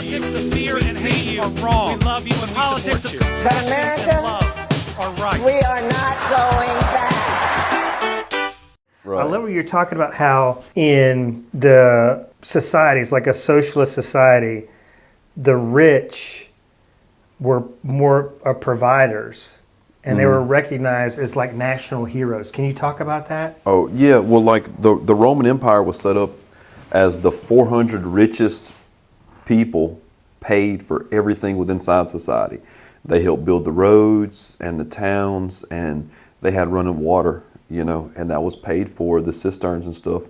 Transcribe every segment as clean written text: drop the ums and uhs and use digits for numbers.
politics of fear and hate are wrong. We love you and politics of compassion But America, and love are right. we are not going back. Right. I love what you're talking about how in the societies, like a socialist society, the rich were more providers and they were recognized as like national heroes. Can you talk about that? Oh, yeah. Well, like the Roman Empire was set up as the 400 richest people paid for everything within society. They helped build the roads and the towns, and they had running water, and that was paid for, the cisterns and stuff,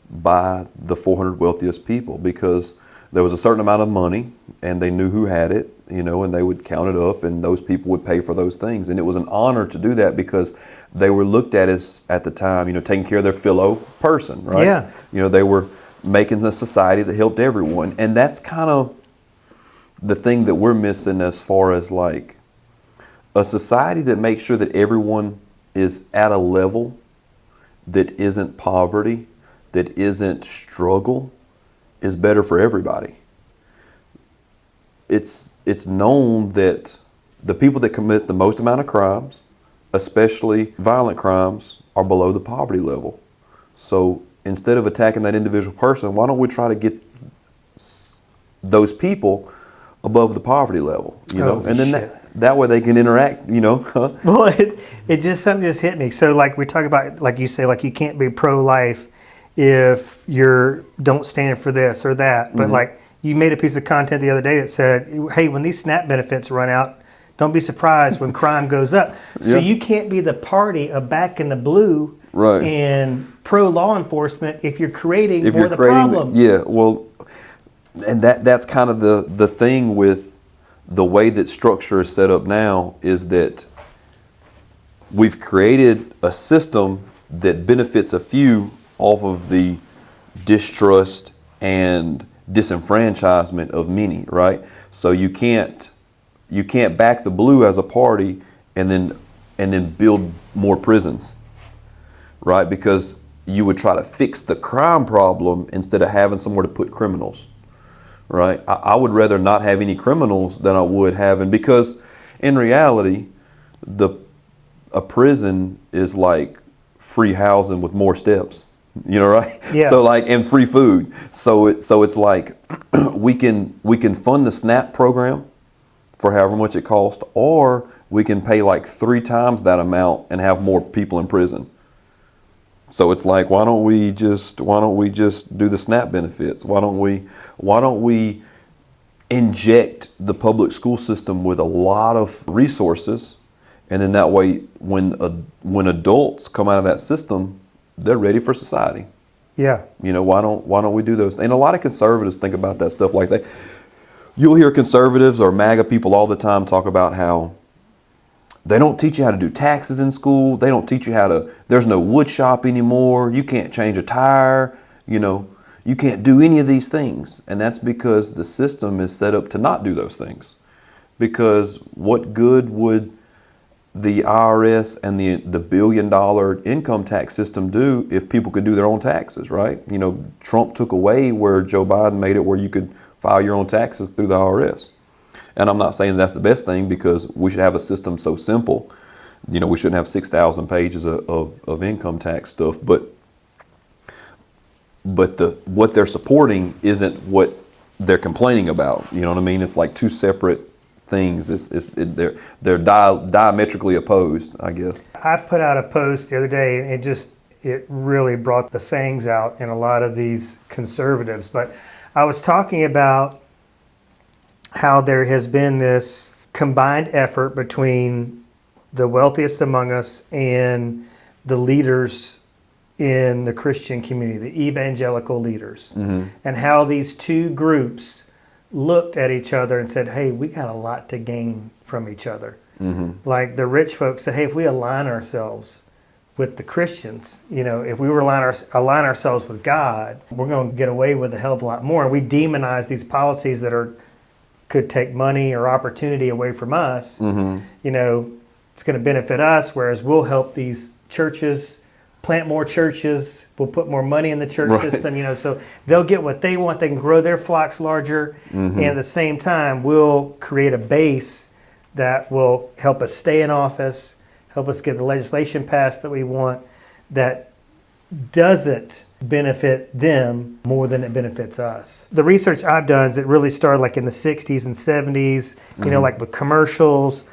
by the 400 wealthiest people, because there was a certain amount of money and they knew who had it, and they would count it up and those people would pay for those things. And it was an honor to do that because they were looked at as, at the time, taking care of their fellow person, right? Yeah. They were making a society that helped everyone. And that's kind of the thing that we're missing as far as like a society that makes sure that everyone is at a level that isn't poverty, that isn't struggle, is better for everybody. It's known that the people that commit the most amount of crimes, especially violent crimes, are below the poverty level. So instead of attacking that individual person, why don't we try to get those people above the poverty level, and then that way they can interact, Well, something just hit me. So like we talk about, like you say, like you can't be pro-life if don't stand for this or that. But like you made a piece of content the other day that said, hey, when these SNAP benefits run out, don't be surprised when crime goes up. So you can't be the party of back in the blue right. and pro-law enforcement if you're creating more of the problem. And that's kind of the thing with the way that structure is set up now, is that we've created a system that benefits a few off of the distrust and disenfranchisement of many, right? So you can't back the blue as a party and then build more prisons, right? Because you would try to fix the crime problem instead of having somewhere to put criminals, right? I would rather not have any criminals than I would having, because in reality, a prison is like free housing with more steps. Right? Yeah. So and free food. So it's like we can fund the SNAP program for however much it costs, or we can pay like 3 times that amount and have more people in prison. So it's like, why don't we just do the SNAP benefits? Why don't we inject the public school system with a lot of resources, and then that way when adults come out of that system, they're ready for society. Yeah. Why don't we do those? And a lot of conservatives think about that stuff like that. You'll hear conservatives or MAGA people all the time talk about how they don't teach you how to do taxes in school. They don't teach you there's no wood shop anymore. You can't change a tire. You can't do any of these things. And that's because the system is set up to not do those things. Because what good would the IRS and the $1 billion income tax system do if people could do their own taxes, right? Trump took away where Joe Biden made it where you could file your own taxes through the IRS. And I'm not saying that's the best thing, because we should have a system so simple. We shouldn't have 6,000 pages of income tax stuff, but what they're supporting isn't what they're complaining about. You know what I mean? It's like two separate things. They're diametrically opposed, I guess. I put out a post the other day, and it really brought the fangs out in a lot of these conservatives. But I was talking about how there has been this combined effort between the wealthiest among us and the leaders in the Christian community, the evangelical leaders, and how these two groups looked at each other and said, hey, we got a lot to gain from each other. Like the rich folks said, hey, if we align ourselves with the Christians, if we align ourselves with God, we're going to get away with a hell of a lot more. And we demonize these policies that could take money or opportunity away from us. It's going to benefit us, whereas we'll help these churches plant more churches, we'll put more money in the church Right. system, so they'll get what they want. They can grow their flocks larger. And at the same time, we'll create a base that will help us stay in office, help us get the legislation passed that we want, that doesn't benefit them more than it benefits us. The research I've done is it really started like in the 60s and 70s, like with commercials,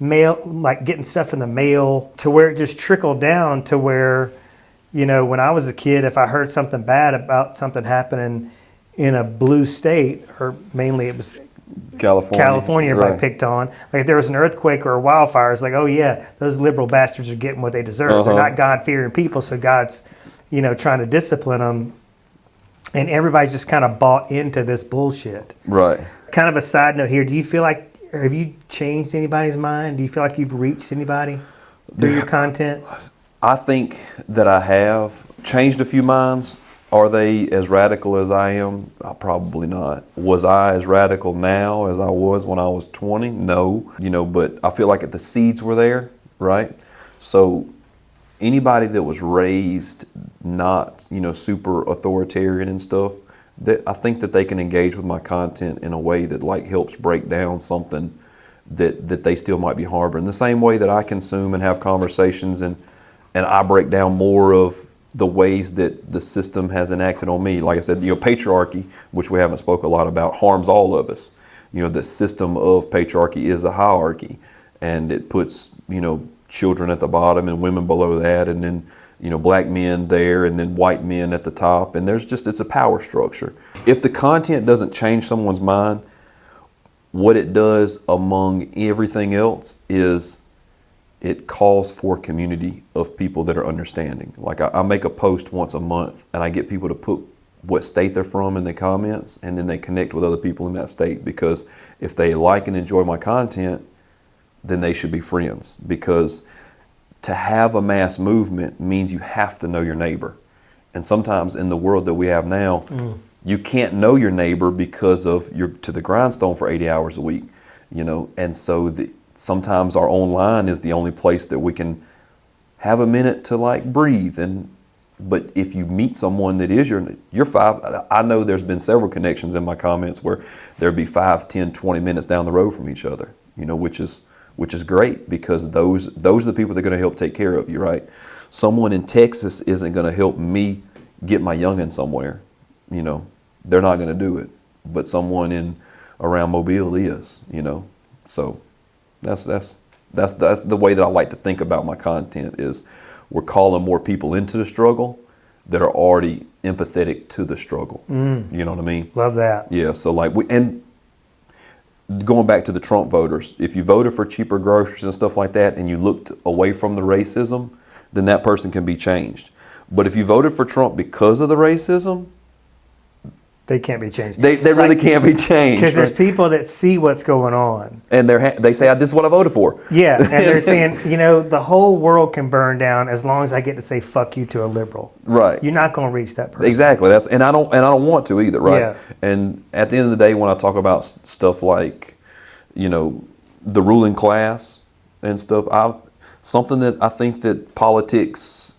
mail, like getting stuff in the mail, to where it just trickled down to where, when I was a kid, if I heard something bad about something happening in a blue state, or mainly it was California, everybody right. picked on. Like if there was an earthquake or a wildfire, it's like, oh yeah, those liberal bastards are getting what they deserve. They're not God-fearing people, so God's, trying to discipline them. And everybody's just kind of bought into this bullshit. Right. Kind of a side note here, do you feel like, have you changed anybody's mind? Do you feel like you've reached anybody through your content? I think that I have changed a few minds. Are they as radical as I am? Probably not. Was I as radical now as I was when I was 20? No. But I feel like the seeds were there, right? So anybody that was raised not, super authoritarian and stuff, I think that they can engage with my content in a way that helps break down something that they still might be harboring. The same way that I consume and have conversations and I break down more of the ways that the system has enacted on me. Like I said, patriarchy, which we haven't spoke a lot about, harms all of us. The system of patriarchy is a hierarchy, and it puts, children at the bottom and women below that, and then, black men there, and then white men at the top. And it's a power structure. If the content doesn't change someone's mind, what it does among everything else is it calls for a community of people that are understanding. Like I make a post once a month, and I get people to put what state they're from in the comments, and then they connect with other people in that state, because if they like and enjoy my content, then they should be friends. Because to have a mass movement means you have to know your neighbor. And sometimes in the world that we have now, you can't know your neighbor because of you're to the grindstone for 80 hours a week, and so sometimes our own line is the only place that we can have a minute to breathe. But if you meet someone that is your five, I know there's been several connections in my comments where there'd be 5, 10, 20 minutes down the road from each other, which is great, because those are the people that are going to help take care of you, right? Someone in Texas isn't going to help me get my youngin' somewhere, they're not going to do it. But someone around Mobile is, so. That's the way that I like to think about my content, is we're calling more people into the struggle that are already empathetic to the struggle. You know what I mean? Love that. Yeah. So and going back to the Trump voters, if you voted for cheaper groceries and stuff like that, and you looked away from the racism, then that person can be changed. But if you voted for Trump because of the racism, they can't be changed. They really can't be changed. Because there's people that see what's going on. And they say, this is what I voted for. Yeah, and they're saying, the whole world can burn down as long as I get to say fuck you to a liberal. Right. You're not going to reach that person. Exactly. And I don't want to either, right? Yeah. And at the end of the day, when I talk about stuff like, the ruling class and stuff, something that I think that politics,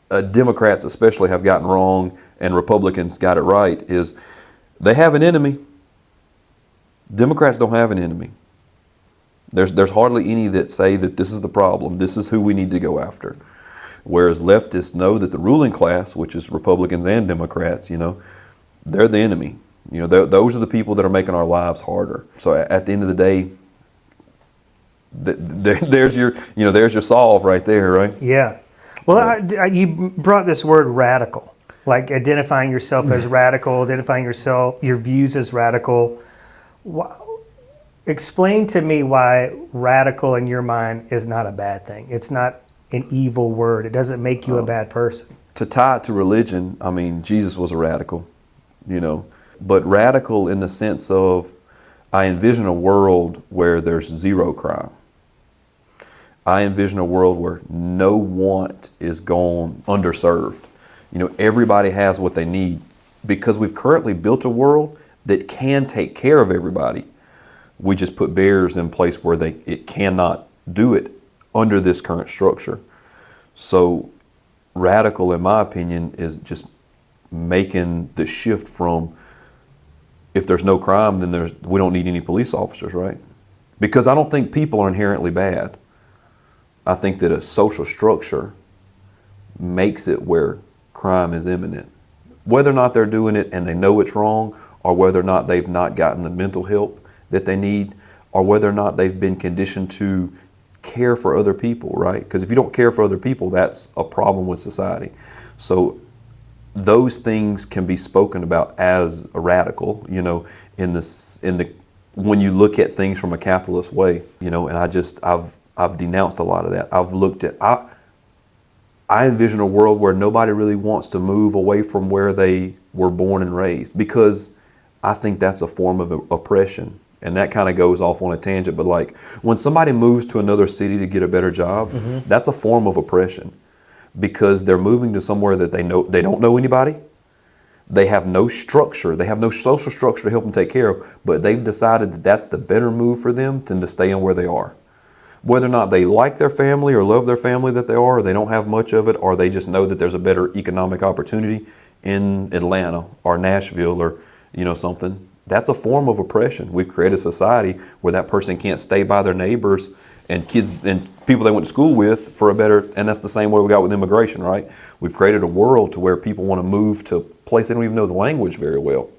Democrats especially, have gotten wrong, and Republicans got it right, is they have an enemy. Democrats don't have an enemy. There's hardly any that say that this is the problem, this is who we need to go after. Whereas leftists know that the ruling class, which is Republicans and Democrats, they're the enemy. Those are the people that are making our lives harder. So at the end of the day, there's your solve right there, right? Yeah. Well, you brought this word radical. Like identifying yourself as radical, identifying your views as radical. Explain to me why radical in your mind is not a bad thing. It's not an evil word. It doesn't make you a bad person. To tie it to religion, Jesus was a radical, but radical in the sense of, I envision a world where there's zero crime. I envision a world where no want is gone underserved. Everybody has what they need, because we've currently built a world that can take care of everybody. We just put barriers in place where it cannot do it under this current structure. So radical, in my opinion, is just making the shift from, if there's no crime, then we don't need any police officers, right? Because I don't think people are inherently bad. I think that a social structure makes it where crime is imminent. Whether or not they're doing it and they know it's wrong, or whether or not they've not gotten the mental help that they need, or whether or not they've been conditioned to care for other people, right? Because if you don't care for other people, that's a problem with society. So those things can be spoken about as a radical, when you look at things from a capitalist way, and I've denounced a lot of that. I envision a world where nobody really wants to move away from where they were born and raised, because I think that's a form of oppression. And that kind of goes off on a tangent, but like when somebody moves to another city to get a better job, that's a form of oppression, because they're moving to somewhere that they don't know anybody. They have no structure. They have no social structure to help them take care of, but they've decided that that's the better move for them than to stay in where they are. Whether or not they like their family or love their family that they are, or they don't have much of it, or they just know that there's a better economic opportunity in Atlanta or Nashville or something, that's a form of oppression. We've created a society where that person can't stay by their neighbors and kids and people they went to school with for a better, and that's the same way we got with immigration, right? We've created a world to where people want to move to a place they don't even know the language very well.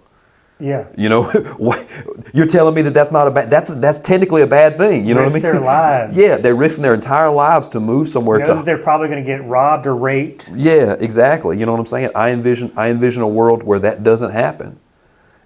Yeah. You're telling me that's not a bad, that's technically a bad thing, you know what I mean? Risk their lives. Yeah, they're risking their entire lives to move somewhere they're probably going to get robbed or raped. Yeah, exactly. You know what I'm saying? I envision a world where that doesn't happen.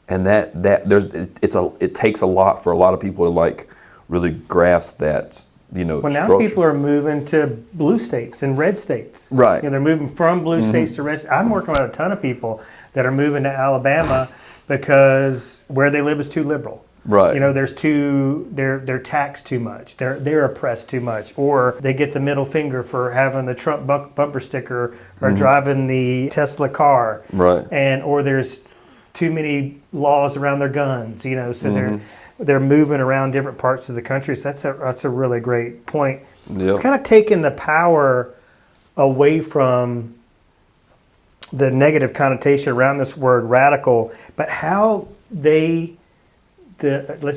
And it takes a lot for a lot of people to like really grasp that, Well, now structure. people are moving to blue states and red states. Right. They're moving from blue states to red states. I'm working with a ton of people that are moving to Alabama because where they live is too liberal. Right. They're taxed too much. They're oppressed too much, or they get the middle finger for having the Trump bumper sticker or driving the Tesla car. Right. Or there's too many laws around their guns. So they're moving around different parts of the country. So that's a really great point. Yep. It's kind of taking the power away from the negative connotation around this word radical, but how let's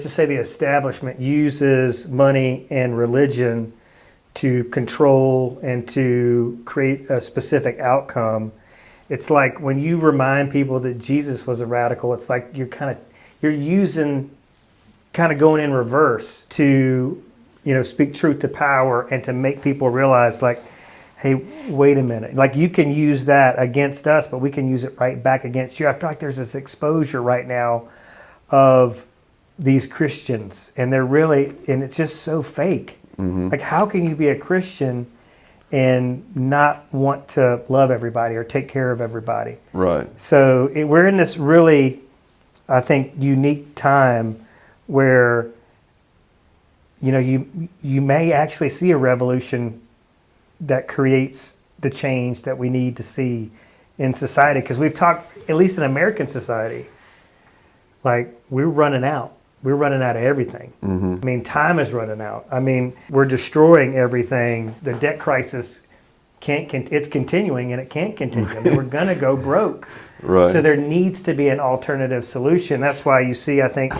just say the establishment uses money and religion to control and to create a specific outcome. It's like when you remind people that Jesus was a radical, it's like you're using kind of going in reverse to, speak truth to power and to make people realize like, hey, wait a minute. Like you can use that against us, but we can use it right back against you. I feel like there's this exposure right now of these Christians, and and it's just so fake. Like how can you be a Christian and not want to love everybody or take care of everybody? Right. So we're in this really, I think, unique time where, you may actually see a revolution that creates the change that we need to see in society. Because we've talked, at least in American society, like we're running out. We're running out of everything. I mean, time is running out. I mean, we're destroying everything. The debt crisis it's continuing and it can't continue. I mean, we're going to go broke. Right. So there needs to be an alternative solution. That's why you see, I think,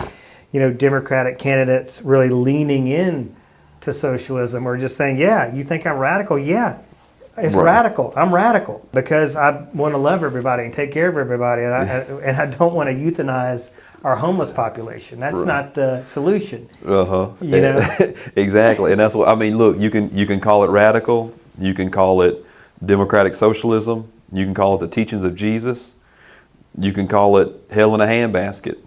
Democratic candidates really leaning in to socialism or just saying, yeah, you think I'm radical? Yeah, it's Right. radical. I'm radical because I want to love everybody and take care of everybody. And I don't want to euthanize our homeless population. That's Right. not the solution. Exactly. And that's what I mean. Look, you can call it radical. You can call it democratic socialism. You can call it the teachings of Jesus. You can call it hell in a handbasket.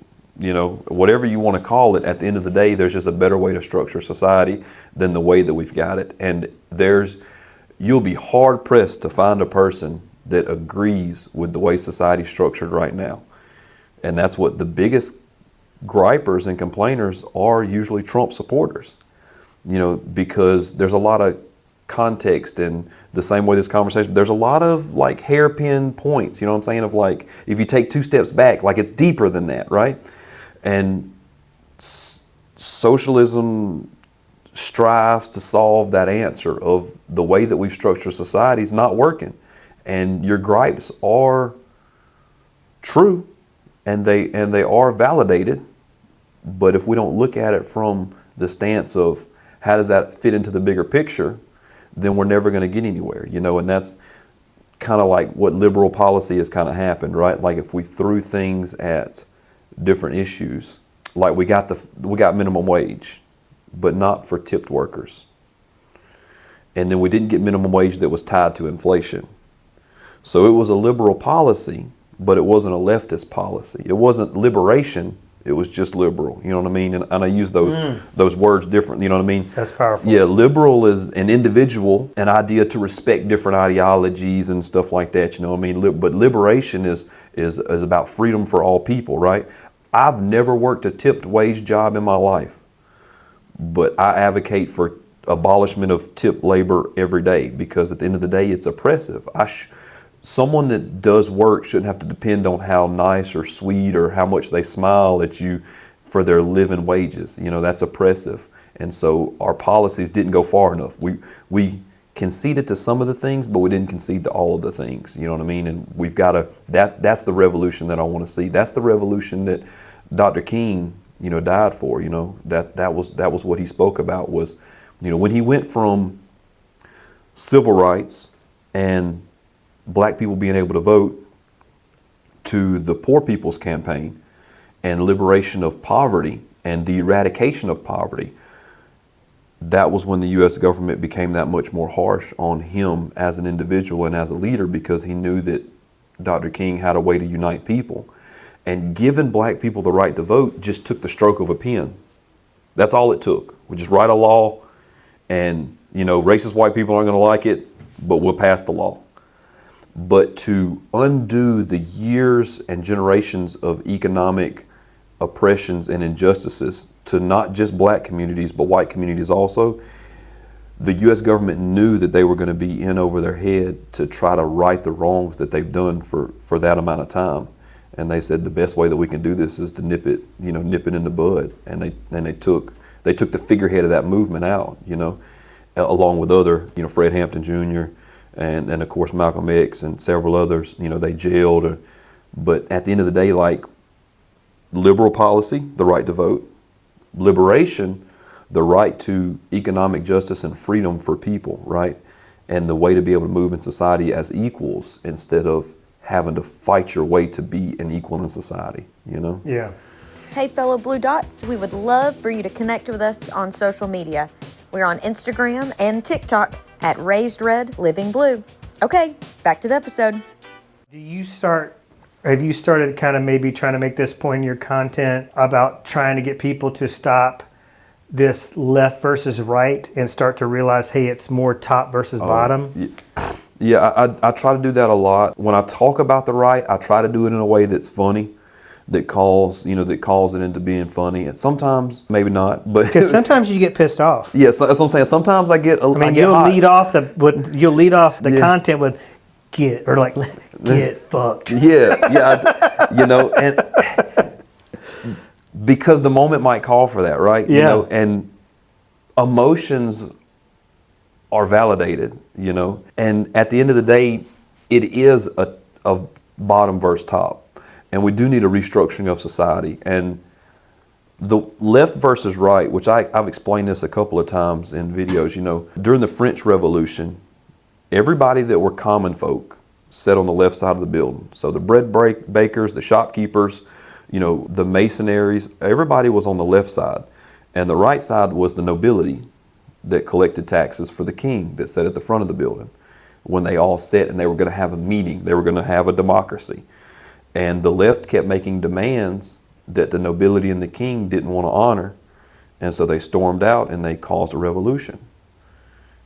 Whatever you want to call it, at the end of the day, there's just a better way to structure society than the way that we've got it. And you'll be hard pressed to find a person that agrees with the way society's structured right now. And that's what the biggest gripers and complainers are, usually Trump supporters. Because there's a lot of context in the same way this conversation, there's a lot of like hairpin points, you know what I'm saying? Of like, if you take two steps back, like it's deeper than that, right? And socialism strives to solve that answer of the way that we've structured society is not working. And your gripes are true, and they are validated. But if we don't look at it from the stance of how does that fit into the bigger picture, then we're never going to get anywhere, you know. And that's kind of like what liberal policy has kind of happened, right? Like if we threw things at different issues, like we got minimum wage, but not for tipped workers. And then we didn't get minimum wage that was tied to inflation. So it was a liberal policy, but it wasn't a leftist policy. It wasn't liberation. It was just liberal. You know what I mean? And I use those words different. You know what I mean? That's powerful. Yeah, liberal is an individual, an idea to respect different ideologies and stuff like that. You know what I mean? But liberation is about freedom for all people, right? I've never worked a tipped wage job in my life, but I advocate for abolishment of tipped labor every day, because at the end of the day, it's oppressive. Someone that does work shouldn't have to depend on how nice or sweet or how much they smile at you for their living wages. You know, that's oppressive. And so our policies didn't go far enough. We conceded to some of the things, but we didn't concede to all of the things. You know what I mean? And we've got to, that's the revolution that I want to see. That's the revolution that Dr. King, you know, died for. You know, that was what he spoke about was, you know, when he went from civil rights and black people being able to vote to the Poor People's Campaign and liberation of poverty and the eradication of poverty, that was when the U.S. government became that much more harsh on him as an individual and as a leader, because he knew that Dr. King had a way to unite people. And giving black people the right to vote just took the stroke of a pen. That's all it took. We just write a law, and, you know, racist white people aren't going to like it, but we'll pass the law. But to undo the years and generations of economic oppressions and injustices to not just black communities, but white communities also, the U.S. government knew that they were going to be in over their head to try to right the wrongs that they've done for that amount of time. And they said the best way that we can do this is to nip it in the bud. And they took the figurehead of that movement out, you know, along with other, you know, Fred Hampton Jr., and of course Malcolm X and several others. You know, they jailed. But at the end of the day, like, liberal policy, the right to vote; liberation, the right to economic justice and freedom for people, right? And the way to be able to move in society as equals instead of having to fight your way to be an equal in society, you know? Yeah. Hey, fellow Blue Dots, we would love for you to connect with us on social media. We're on Instagram and TikTok at Raised Red Living Blue. Okay, back to the episode. Have you started kind of maybe trying to make this point in your content about trying to get people to stop this left versus right and start to realize, hey, it's more top versus bottom? Yeah, I try to do that a lot. When I talk about the right, I try to do it in a way that's funny, that calls it into being funny. And sometimes maybe not, but because sometimes you get pissed off. Yeah, so that's what I'm saying. Sometimes I get. You'll lead off the content with get fucked. Yeah, you know, and because the moment might call for that, right? Yeah. You know, and emotions are validated, you know, and at the end of the day, it is a bottom versus top. And we do need a restructuring of society. And the left versus right, which I've explained this a couple of times in videos, you know, during the French Revolution, everybody that were common folk sat on the left side of the building. So the bread bakers, the shopkeepers, you know, the mercenaries, everybody was on the left side. And the right side was the nobility that collected taxes for the king that sat at the front of the building. When they all sat and they were going to have a meeting, they were going to have a democracy. And the left kept making demands that the nobility and the king didn't want to honor. And so they stormed out and they caused a revolution.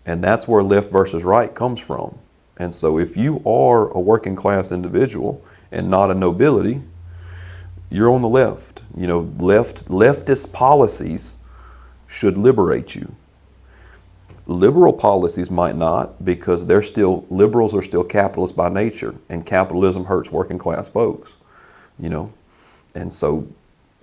And that's where left versus right comes from. And so if you are a working class individual and not a nobility, you're on the left. You know, leftist policies should liberate you. Liberal policies might not, because liberals are still capitalists by nature, and capitalism hurts working class folks, you know. And so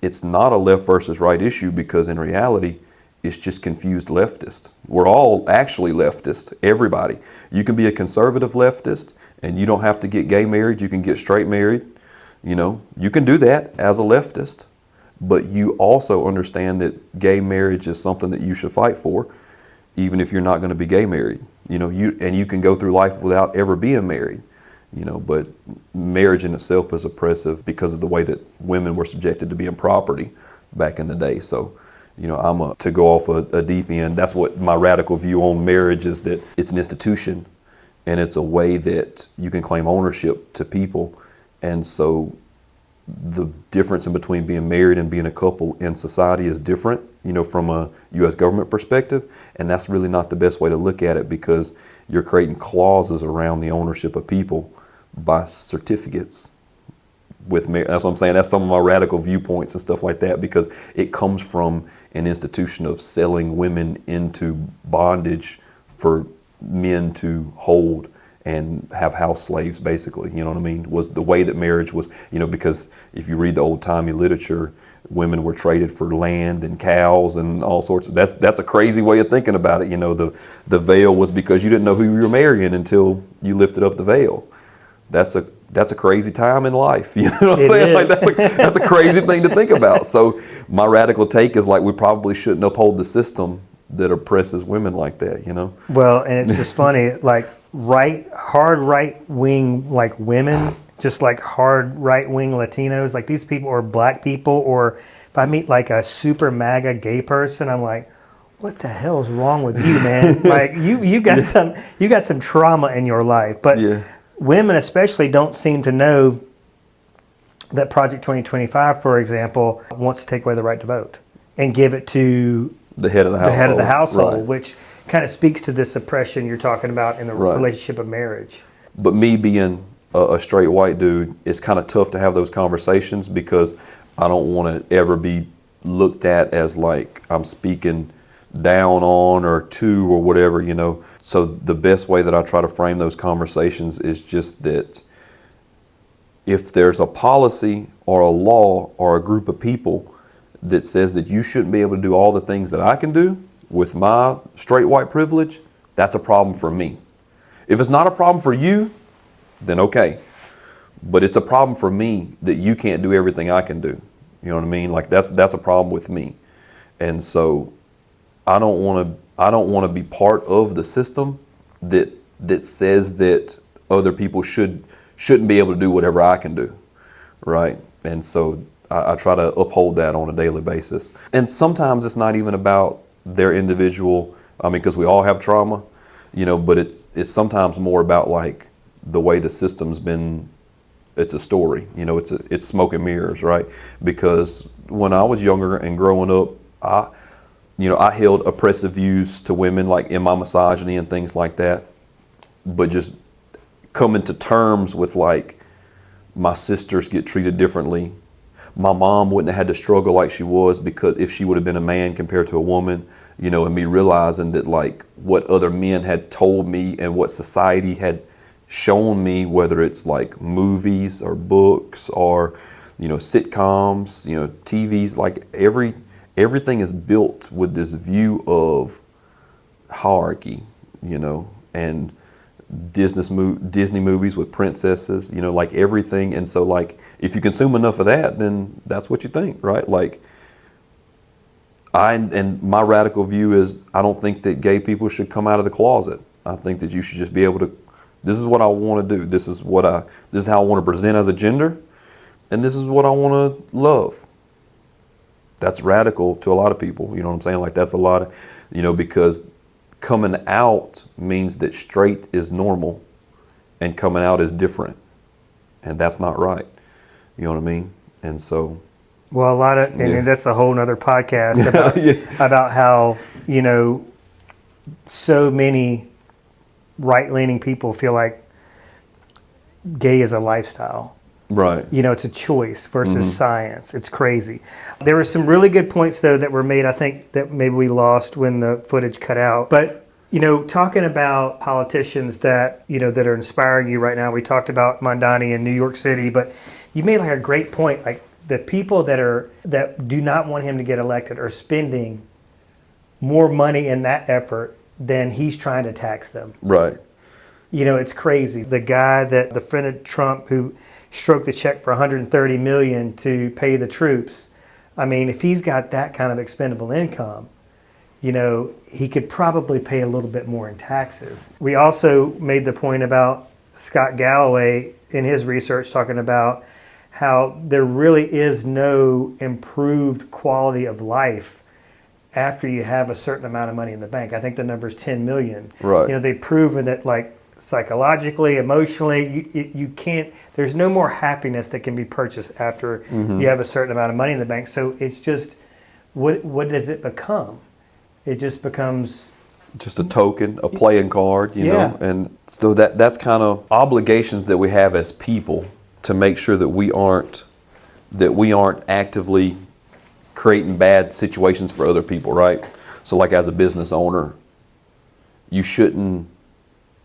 it's not a left versus right issue, because in reality, it's just confused leftist. We're all actually leftist, everybody. You can be a conservative leftist, And you don't have to get gay married. You can get straight married. You know, you can do that as a leftist, but you also understand that gay marriage is something that you should fight for, even if you're not going to be gay married. You know, you can go through life without ever being married. You know, but marriage in itself is oppressive because of the way that women were subjected to being property back in the day. So, you know, to go off a deep end, that's what my radical view on marriage is, that it's an institution and it's a way that you can claim ownership to people. And so the difference in between being married and being a couple in society is different, you know, from a U.S. government perspective. And that's really not the best way to look at it, because you're creating clauses around the ownership of people by certificates with marriage. That's what I'm saying. That's some of my radical viewpoints and stuff like that, because it comes from an institution of selling women into bondage for men to hold and have house slaves, basically. You know what I mean? Was the way that marriage was, you know, because if you read the old timey literature, women were traded for land and cows and all sorts of, that's a crazy way of thinking about it. You know, the veil was because you didn't know who you were marrying until you lifted up the veil. That's a crazy time in life. You know what I'm saying? Like that's a crazy thing to think about. So my radical take is like, we probably shouldn't uphold the system that oppresses women like that, you know? Well, and it's just funny, like hard right wing like women, just like hard right wing Latinos, like these people, or black people, or if I meet like a super MAGA gay person, I'm like, what the hell is wrong with you, man? Like you got some trauma in your life. But women especially don't seem to know that Project 2025, for example, wants to take away the right to vote and give it to the head of the household, right, which kind of speaks to this oppression you're talking about in the right. relationship of marriage. But me being a straight white dude, it's kind of tough to have those conversations, because I don't want to ever be looked at as like I'm speaking down on or to or whatever, you know. So the best way that I try to frame those conversations is just that if there's a policy or a law or a group of people that says that you shouldn't be able to do all the things that I can do with my straight white privilege, that's a problem for me. If it's not a problem for you, then okay. But it's a problem for me that you can't do everything I can do. You know what I mean? Like that's a problem with me. And so I don't want to be part of the system that says that other people shouldn't be able to do whatever I can do, right? And so I try to uphold that on a daily basis. And sometimes it's not even about their individual, I mean, because we all have trauma, you know, but it's sometimes more about like the way the system's been. It's a story, you know, it's smoke and mirrors, right? Because when I was younger and growing up, I held oppressive views to women, like in my misogyny and things like that, but just coming to terms with like my sisters get treated differently. My mom wouldn't have had to struggle like she was, because if she would have been a man compared to a woman, you know, and me realizing that like what other men had told me and what society had shown me, whether it's like movies or books or, you know, sitcoms, you know, TVs, like everything is built with this view of hierarchy, you know, and Disney movies with princesses, you know, like everything. And so like if you consume enough of that, then that's what you think, right? Like and my radical view is I don't think that gay people should come out of the closet. I think that you should just be able to, this is what I want to do. This is how I want to present as a gender, and this is what I want to love. That's radical to a lot of people, you know what I'm saying? Like that's a lot of, you know, because coming out means that straight is normal and coming out is different, and that's not right. You know what I mean? And so, well, and that's a whole nother podcast about, about how, you know, so many right-leaning people feel like gay is a lifestyle. Right. You know, it's a choice versus science. It's crazy. There were some really good points, though, that were made, I think, that maybe we lost when the footage cut out. But, you know, talking about politicians that, you know, that are inspiring you right now, we talked about Mondani in New York City, but you made like a great point. Like the people that do not want him to get elected are spending more money in that effort than he's trying to tax them. Right. You know, it's crazy. The guy that the friend of Trump who stroked the check for 130 million to pay the troops. I mean, if he's got that kind of expendable income, you know, he could probably pay a little bit more in taxes. We also made the point about Scott Galloway in his research talking about how there really is no improved quality of life after you have a certain amount of money in the bank. I think the number is 10 million. Right. You know, they've proven that, like, psychologically, emotionally, you can't, there's no more happiness that can be purchased after you have a certain amount of money in the bank. So it's just, what does it become? It just becomes just a token, a playing card, you Yeah. know, and so that's kind of obligations that we have as people to make sure that we aren't actively creating bad situations for other people, right? So like as a business owner, you shouldn't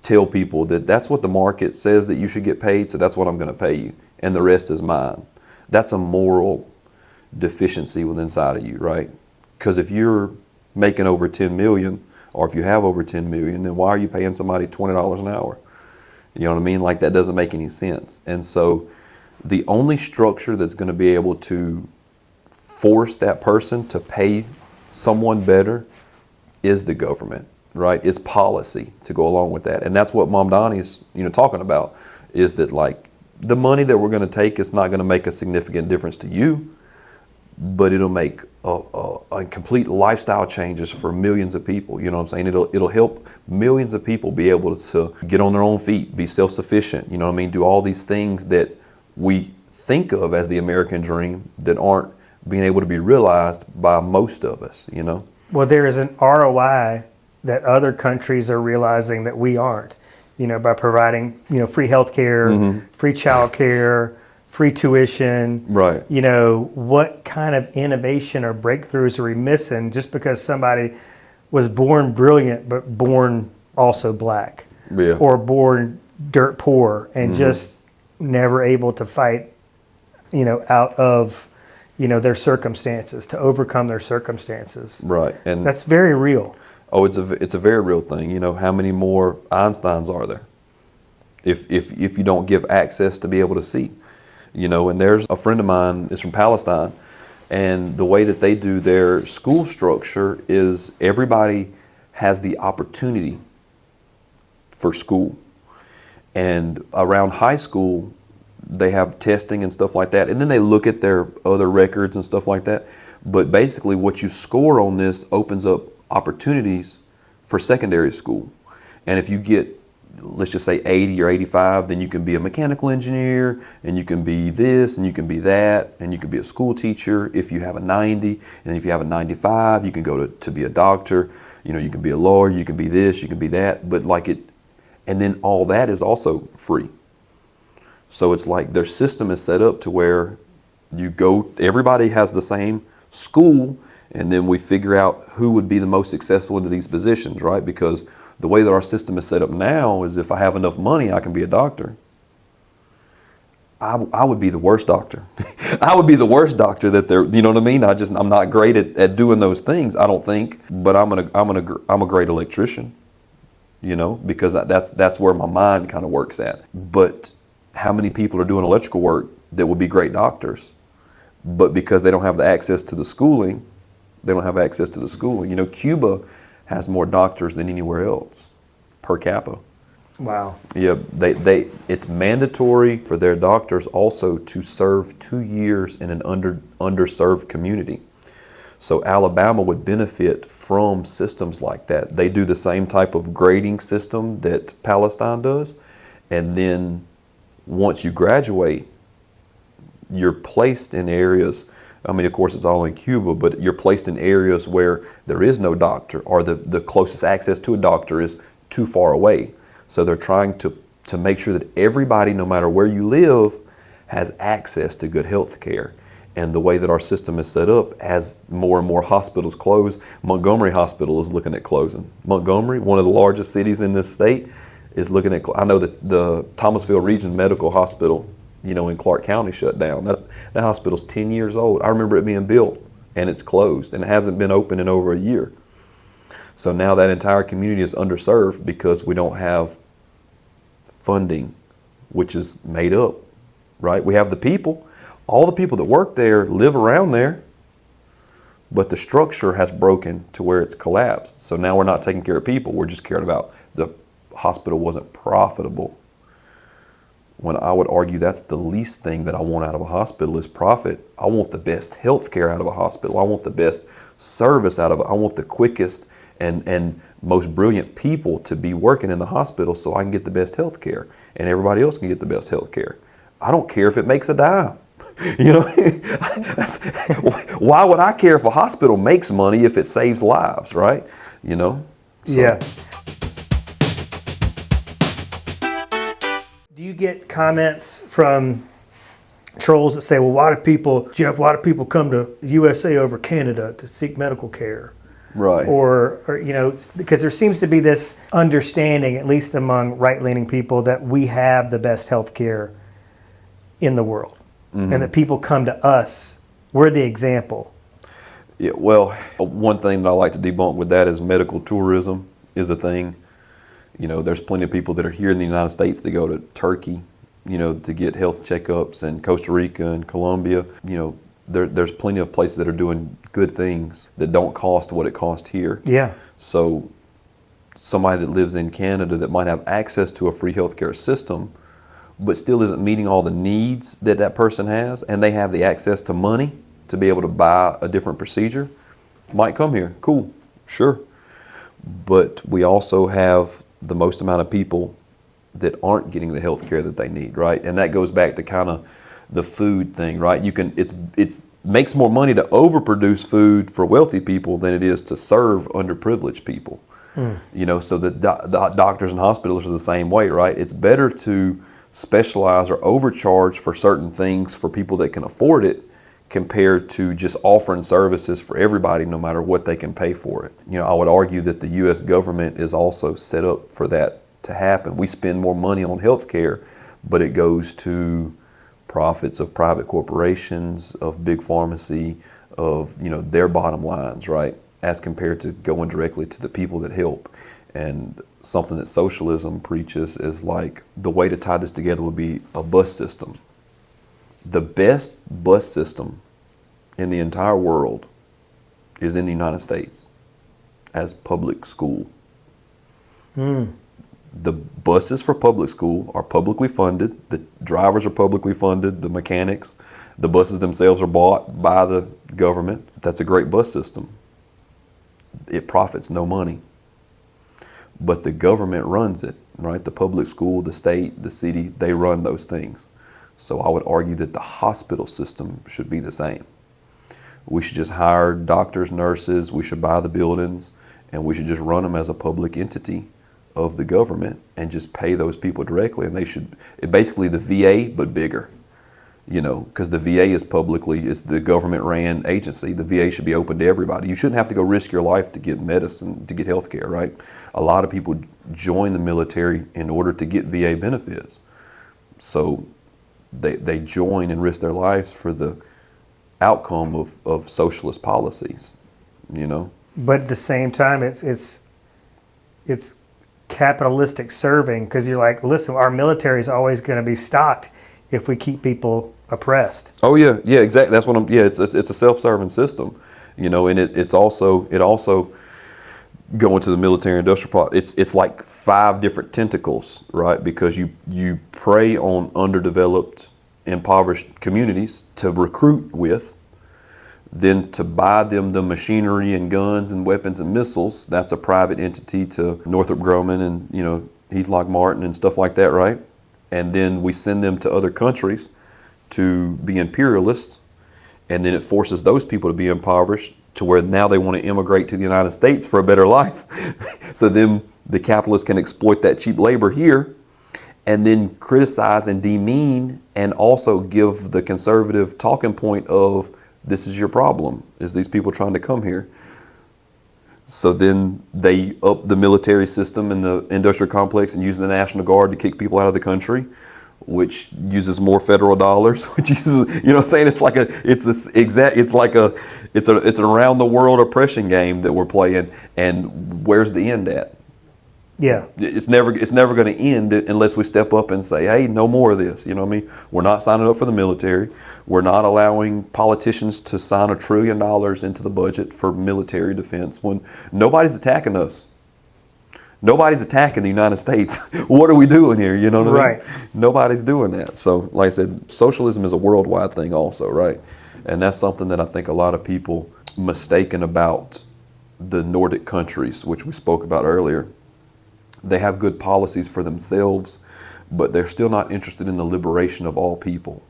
tell people that that's what the market says that you should get paid, so that's what I'm going to pay you, and the rest is mine. That's a moral deficiency within inside of you, right? Because if you're making over 10 million, or if you have over 10 million, then why are you paying somebody $20 an hour? You know what I mean? Like, that doesn't make any sense. And so the only structure that's going to be able to force that person to pay someone better is the government, right? It's policy to go along with that. And that's what Mom Donnie's, you know, talking about, is that, like, the money that we're going to take is not going to make a significant difference to you, but it'll make a complete lifestyle changes for millions of people. You know what I'm saying? It'll help millions of people be able to get on their own feet, be self-sufficient, you know what I mean? Do all these things that we think of as the American dream that aren't being able to be realized by most of us, you know? Well, there is an ROI that other countries are realizing that we aren't, you know, by providing, you know, free healthcare, free childcare, free tuition. Right. You know, what kind of innovation or breakthroughs are we missing just because somebody was born brilliant but born also black? Yeah. Or born dirt poor and just never able to fight, you know, out of, you know, their circumstances, to overcome their circumstances. Right. And So that's very real. oh, it's a very real thing. You know, how many more Einsteins are there? If you don't give access to be able to see, you know. And there's a friend of mine is from Palestine, and the way that they do their school structure is everybody has the opportunity for school. And around high school, they have testing and stuff like that, and then they look at their other records and stuff like that. But basically, what you score on this opens up opportunities for secondary school. And if you get, let's just say 80 or 85, then you can be a mechanical engineer, and you can be this, and you can be that, and you can be a school teacher if you have a 90, and if you have a 95, you can go to be a doctor, you know, you can be a lawyer, you can be this, you can be that, but like it, and then all that is also free. So it's like their system is set up to where you go, everybody has the same school, and then we figure out who would be the most successful into these positions, right? Because the way that our system is set up now is if I have enough money, I can be a doctor. I would be the worst doctor. I would be the worst doctor that they're, you know what I mean? I'm not great at doing those things, I don't think, but I'm a great electrician, you know, because that's where my mind kind of works at. But how many people are doing electrical work that would be great doctors, but because they don't have the access to the schooling, they don't have access to the schooling. You know, Cuba has more doctors than anywhere else per capita. Wow. Yeah, it's mandatory for their doctors also to serve 2 years in an underserved community. So Alabama would benefit from systems like that. They do the same type of grading system that Palestine does, and then once you graduate, you're placed in areas, I mean, of course, it's all in Cuba, but you're placed in areas where there is no doctor, or the closest access to a doctor is too far away. So they're trying to make sure that everybody, no matter where you live, has access to good health care. And the way that our system is set up, as more and more hospitals close, Montgomery Hospital is looking at closing. Montgomery, one of the largest cities in this state, is looking at, I know that the Thomasville Region Medical Hospital, you know, in Clark County shut down. That hospital's 10 years old. I remember it being built, and it's closed, and it hasn't been open in over a year. So now that entire community is underserved because we don't have funding, which is made up, right? We have the people. All the people that work there live around there, but the structure has broken to where it's collapsed. So now we're not taking care of people. We're just caring about the hospital wasn't profitable. When I would argue that's the least thing that I want out of a hospital is profit. I want the best health care out of a hospital. I want the best service out of it. I want the quickest and most brilliant people to be working in the hospital so I can get the best health care and everybody else can get the best health care. I don't care if it makes a dime. You know, why would I care if a hospital makes money if it saves lives, right? You know? So. Yeah. Do you get comments from trolls that say, well, why do people come to USA over Canada to seek medical care? Right. Or you know, because there seems to be this understanding, at least among right-leaning people, that we have the best health care in the world. Mm-hmm. And that people come to us. We're the example. Yeah, well, one thing that I like to debunk with that is medical tourism is a thing. You know, there's plenty of people that are here in the United States that go to Turkey, you know, to get health checkups, and Costa Rica and Colombia. You know, there's plenty of places that are doing good things that don't cost what it costs here. Yeah. So somebody that lives in Canada that might have access to a free healthcare system but still isn't meeting all the needs that that person has, and they have the access to money to be able to buy a different procedure, might come here. Cool, sure. But we also have the most amount of people that aren't getting the health care that they need, right? And that goes back to kind of the food thing, right? It's makes more money to overproduce food for wealthy people than it is to serve underprivileged people. You know, so the doctors and hospitals are the same way, right? It's better to specialize or overcharge for certain things for people that can afford it compared to just offering services for everybody no matter what they can pay for it. You know, I would argue that the U.S. government is also set up for that to happen. We spend more money on health care, but it goes to profits of private corporations, of big pharmacy, of, you know, their bottom lines, right? As compared to going directly to the people that help. And something that socialism preaches is like, the way to tie this together would be a bus system. The best bus system in the entire world is in the United States as public school. The buses for public school are publicly funded. The drivers are publicly funded, the mechanics. The buses themselves are bought by the government. That's a great bus system. It profits no money. But the government runs it, right? The public school, the state, the city, they run those things. So I would argue that the hospital system should be the same. We should just hire doctors, nurses, we should buy the buildings, and we should just run them as a public entity of the government and just pay those people directly. And they should, basically the VA, but bigger, you know, because the VA is it's the government ran agency. The VA should be open to everybody. You shouldn't have to go risk your life to get medicine, to get health care, right? A lot of people join the military in order to get VA benefits. So they join and risk their lives for the outcome of socialist policies, you know? But at the same time, it's capitalistic serving, because you're like, listen, our military is always going to be stocked if we keep people oppressed. Oh yeah, exactly. That's what it's a self-serving system, you know, and it also going to the military industrial it's like 5 different tentacles, right? Because you prey on underdeveloped, impoverished communities to recruit with, then to buy them the machinery and guns and weapons and missiles. That's a private entity to Northrop Grumman and, you know, Heathlock Martin and stuff like that, right? And then we send them to other countries to be imperialists, and then it forces those people to be impoverished to where now they want to immigrate to the United States for a better life. So then the capitalists can exploit that cheap labor here and then criticize and demean and also give the conservative talking point of, this is your problem, is these people trying to come here. So then they up the military system and the industrial complex and use the National Guard to kick people out of the country, which uses more federal dollars, which uses, you know what I'm saying? It's an around the world oppression game that we're playing. And where's the end at? Yeah. It's never going to end unless we step up and say, hey, no more of this. You know what I mean? We're not signing up for the military. We're not allowing politicians to sign $1 trillion into the budget for military defense when nobody's attacking us. Nobody's attacking the United States. What are we doing here? You know what I mean? Right. Nobody's doing that. So, like I said, socialism is a worldwide thing also, right? And that's something that I think a lot of people mistaken about the Nordic countries, which we spoke about earlier. They have good policies for themselves, but they're still not interested in the liberation of all people.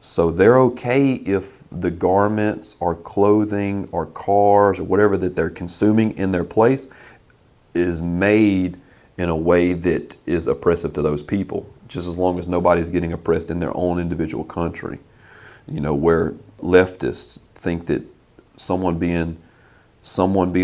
So they're okay if the garments or clothing or cars or whatever that they're consuming in their place is made in a way that is oppressive to those people, just as long as nobody's getting oppressed in their own individual country. You know, where leftists think that someone being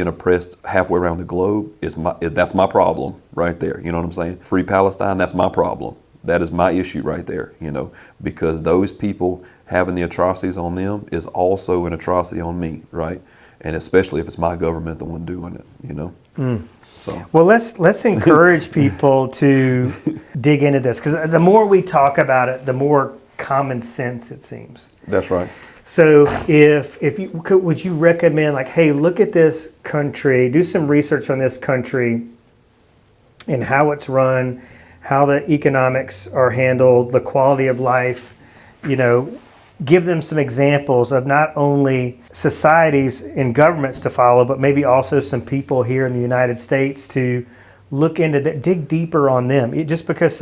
oppressed halfway around the globe that's my problem right there. You know what I'm saying? Free Palestine, that's my problem. That is my issue right there, you know, because those people having the atrocities on them is also an atrocity on me, right? And especially if it's my government the one doing it, you know. So. Well, let's encourage people to dig into this, because the more we talk about it, the more common sense it seems. That's right. So if you could, would you recommend, like, hey, look at this country, do some research on this country and how it's run, how the economics are handled, the quality of life, you know, give them some examples of not only societies and governments to follow, but maybe also some people here in the United States to look into that, dig deeper on them. Just because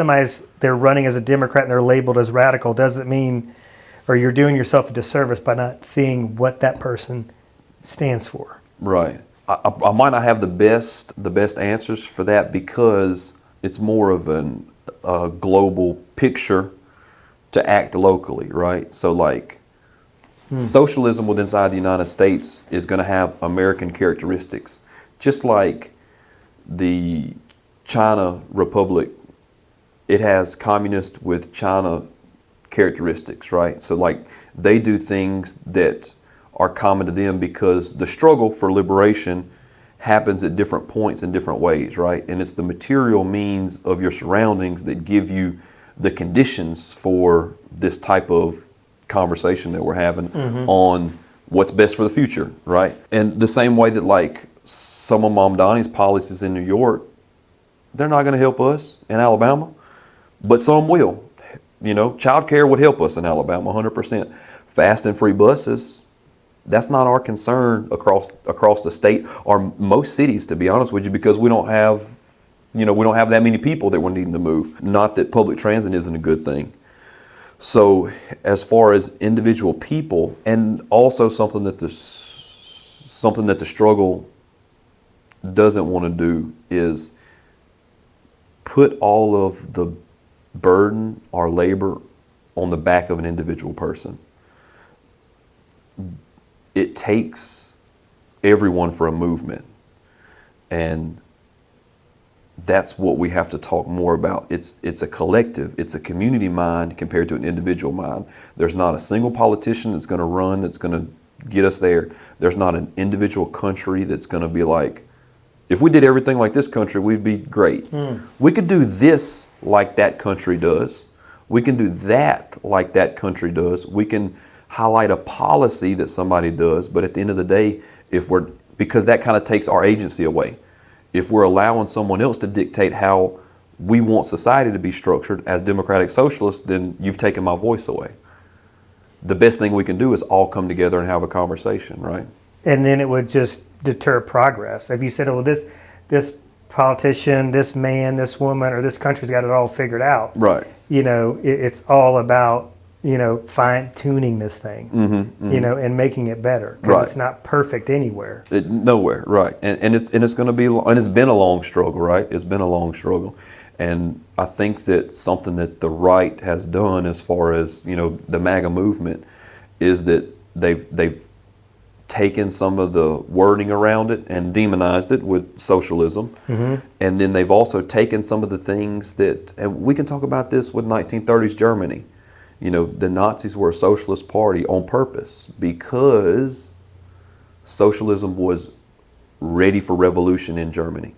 they're running as a Democrat and they're labeled as radical doesn't mean, or you're doing yourself a disservice by not seeing what that person stands for. Right. I might not have the best answers for that because it's more of a global picture to act locally, right? So like socialism within inside the United States is going to have American characteristics, just like the China Republic, it has communist with China characteristics, right? So like they do things that are common to them because the struggle for liberation happens at different points in different ways, right? And it's the material means of your surroundings that give you the conditions for this type of conversation that we're having on what's best for the future, right? And the same way that like some of Mom Donnie's policies in New York, they're not going to help us in Alabama, but some will. You know, child care would help us in Alabama 100%. Fast and free buses, that's not our concern across the state or most cities, to be honest with you, because we don't have that many people that we're needing to move. Not that public transit isn't a good thing. So as far as individual people, and also something that the struggle doesn't want to do is put all of the burden or labor on the back of an individual person. It takes everyone for a movement, and that's what we have to talk more about. It's a collective, it's a community mind compared to an individual mind. There's not a single politician that's going to run that's going to get us there. There's not an individual country that's going to be like, if we did everything like this country, we'd be great. We could do this like that country does. We can do that like that country does. We can highlight a policy that somebody does, but at the end of the day, because that kind of takes our agency away. If we're allowing someone else to dictate how we want society to be structured as democratic socialists, then you've taken my voice away. The best thing we can do is all come together and have a conversation, right? And then it would just deter progress. If you said, oh, this politician, this man, this woman, or this country's got it all figured out. Right. You know, it's all about, you know, fine tuning this thing, you know, and making it better. Because it's not perfect anywhere. Nowhere, right. And it's going to be, and it's been a long struggle, right? It's been a long struggle. And I think that something that the right has done as far as, you know, the MAGA movement is that they've taken some of the wording around it and demonized it with socialism. And then they've also taken some of the things that, and we can talk about this with 1930s Germany. You know, the Nazis were a socialist party on purpose because socialism was ready for revolution in Germany.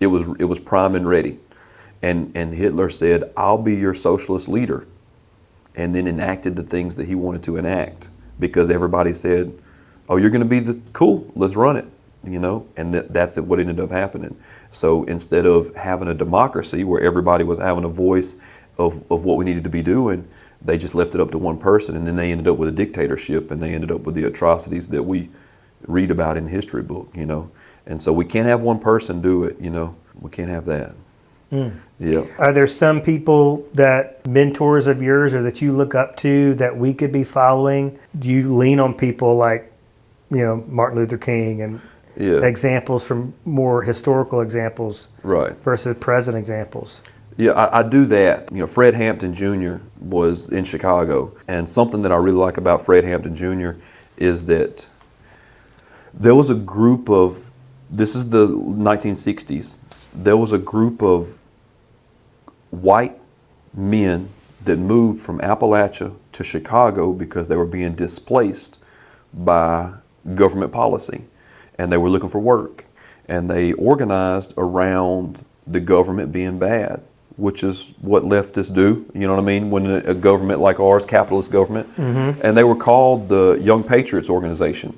It was prime and ready. And Hitler said, "I'll be your socialist leader," and then enacted the things that he wanted to enact because everybody said, "Oh, you're going to be cool. Let's run it," And that's what ended up happening. So instead of having a democracy where everybody was having a voice of what we needed to be doing, they just left it up to one person, and then they ended up with a dictatorship, and they ended up with the atrocities that we read about in the history book. And so we can't have one person do it. We can't have that. Yeah. Are there some people that mentors of yours or that you look up to that we could be following? Do you lean on people like, Martin Luther King and examples from more historical examples versus present examples? Yeah, I do that. Fred Hampton Jr. was in Chicago, and something that I really like about Fred Hampton Jr. is that there was a group of, this is the 1960s, there was a group of white men that moved from Appalachia to Chicago because they were being displaced by government policy, and they were looking for work, and they organized around the government being bad, which is what leftists do, you know what I mean, when a government like ours, capitalist government, and they were called the Young Patriots Organization,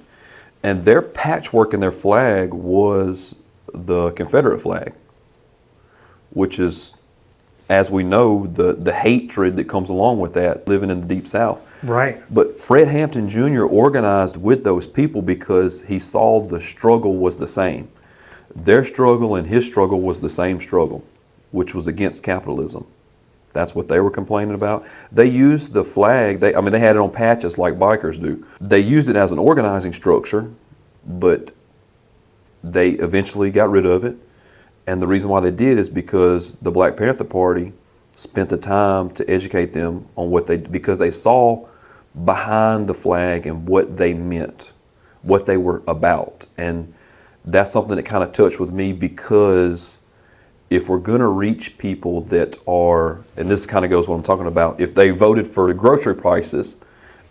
and their patchwork in their flag was the Confederate flag, which is, as we know, the hatred that comes along with that, living in the Deep South. Right. But Fred Hampton Jr. organized with those people because he saw the struggle was the same. Their struggle and his struggle was the same struggle, which was against capitalism. That's what they were complaining about. They used the flag, they had it on patches like bikers do. They used it as an organizing structure, but they eventually got rid of it. And the reason why they did is because the Black Panther Party spent the time to educate them on because they saw behind the flag and what they meant, what they were about. And that's something that kind of touched with me, because if we're going to reach people that are, and this kind of goes what I'm talking about, if they voted for the grocery prices,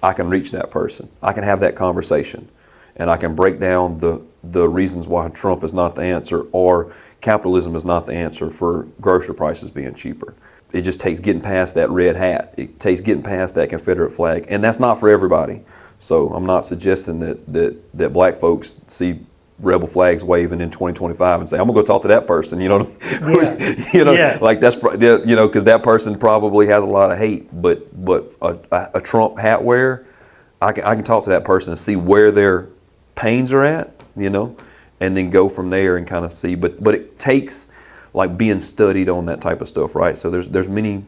I can reach that person. I can have that conversation, and I can break down the reasons why Trump is not the answer, or capitalism is not the answer for grocery prices being cheaper. It just takes getting past that red hat. It takes getting past that Confederate flag, and that's not for everybody. So I'm not suggesting that black folks see rebel flags waving in 2025 and say, "I'm gonna go talk to that person." You know what I mean? Like that's because that person probably has a lot of hate. But a Trump hat wearer, I can talk to that person and see where their pains are at, and then go from there and kind of see. But it takes like being studied on that type of stuff, right? So there's many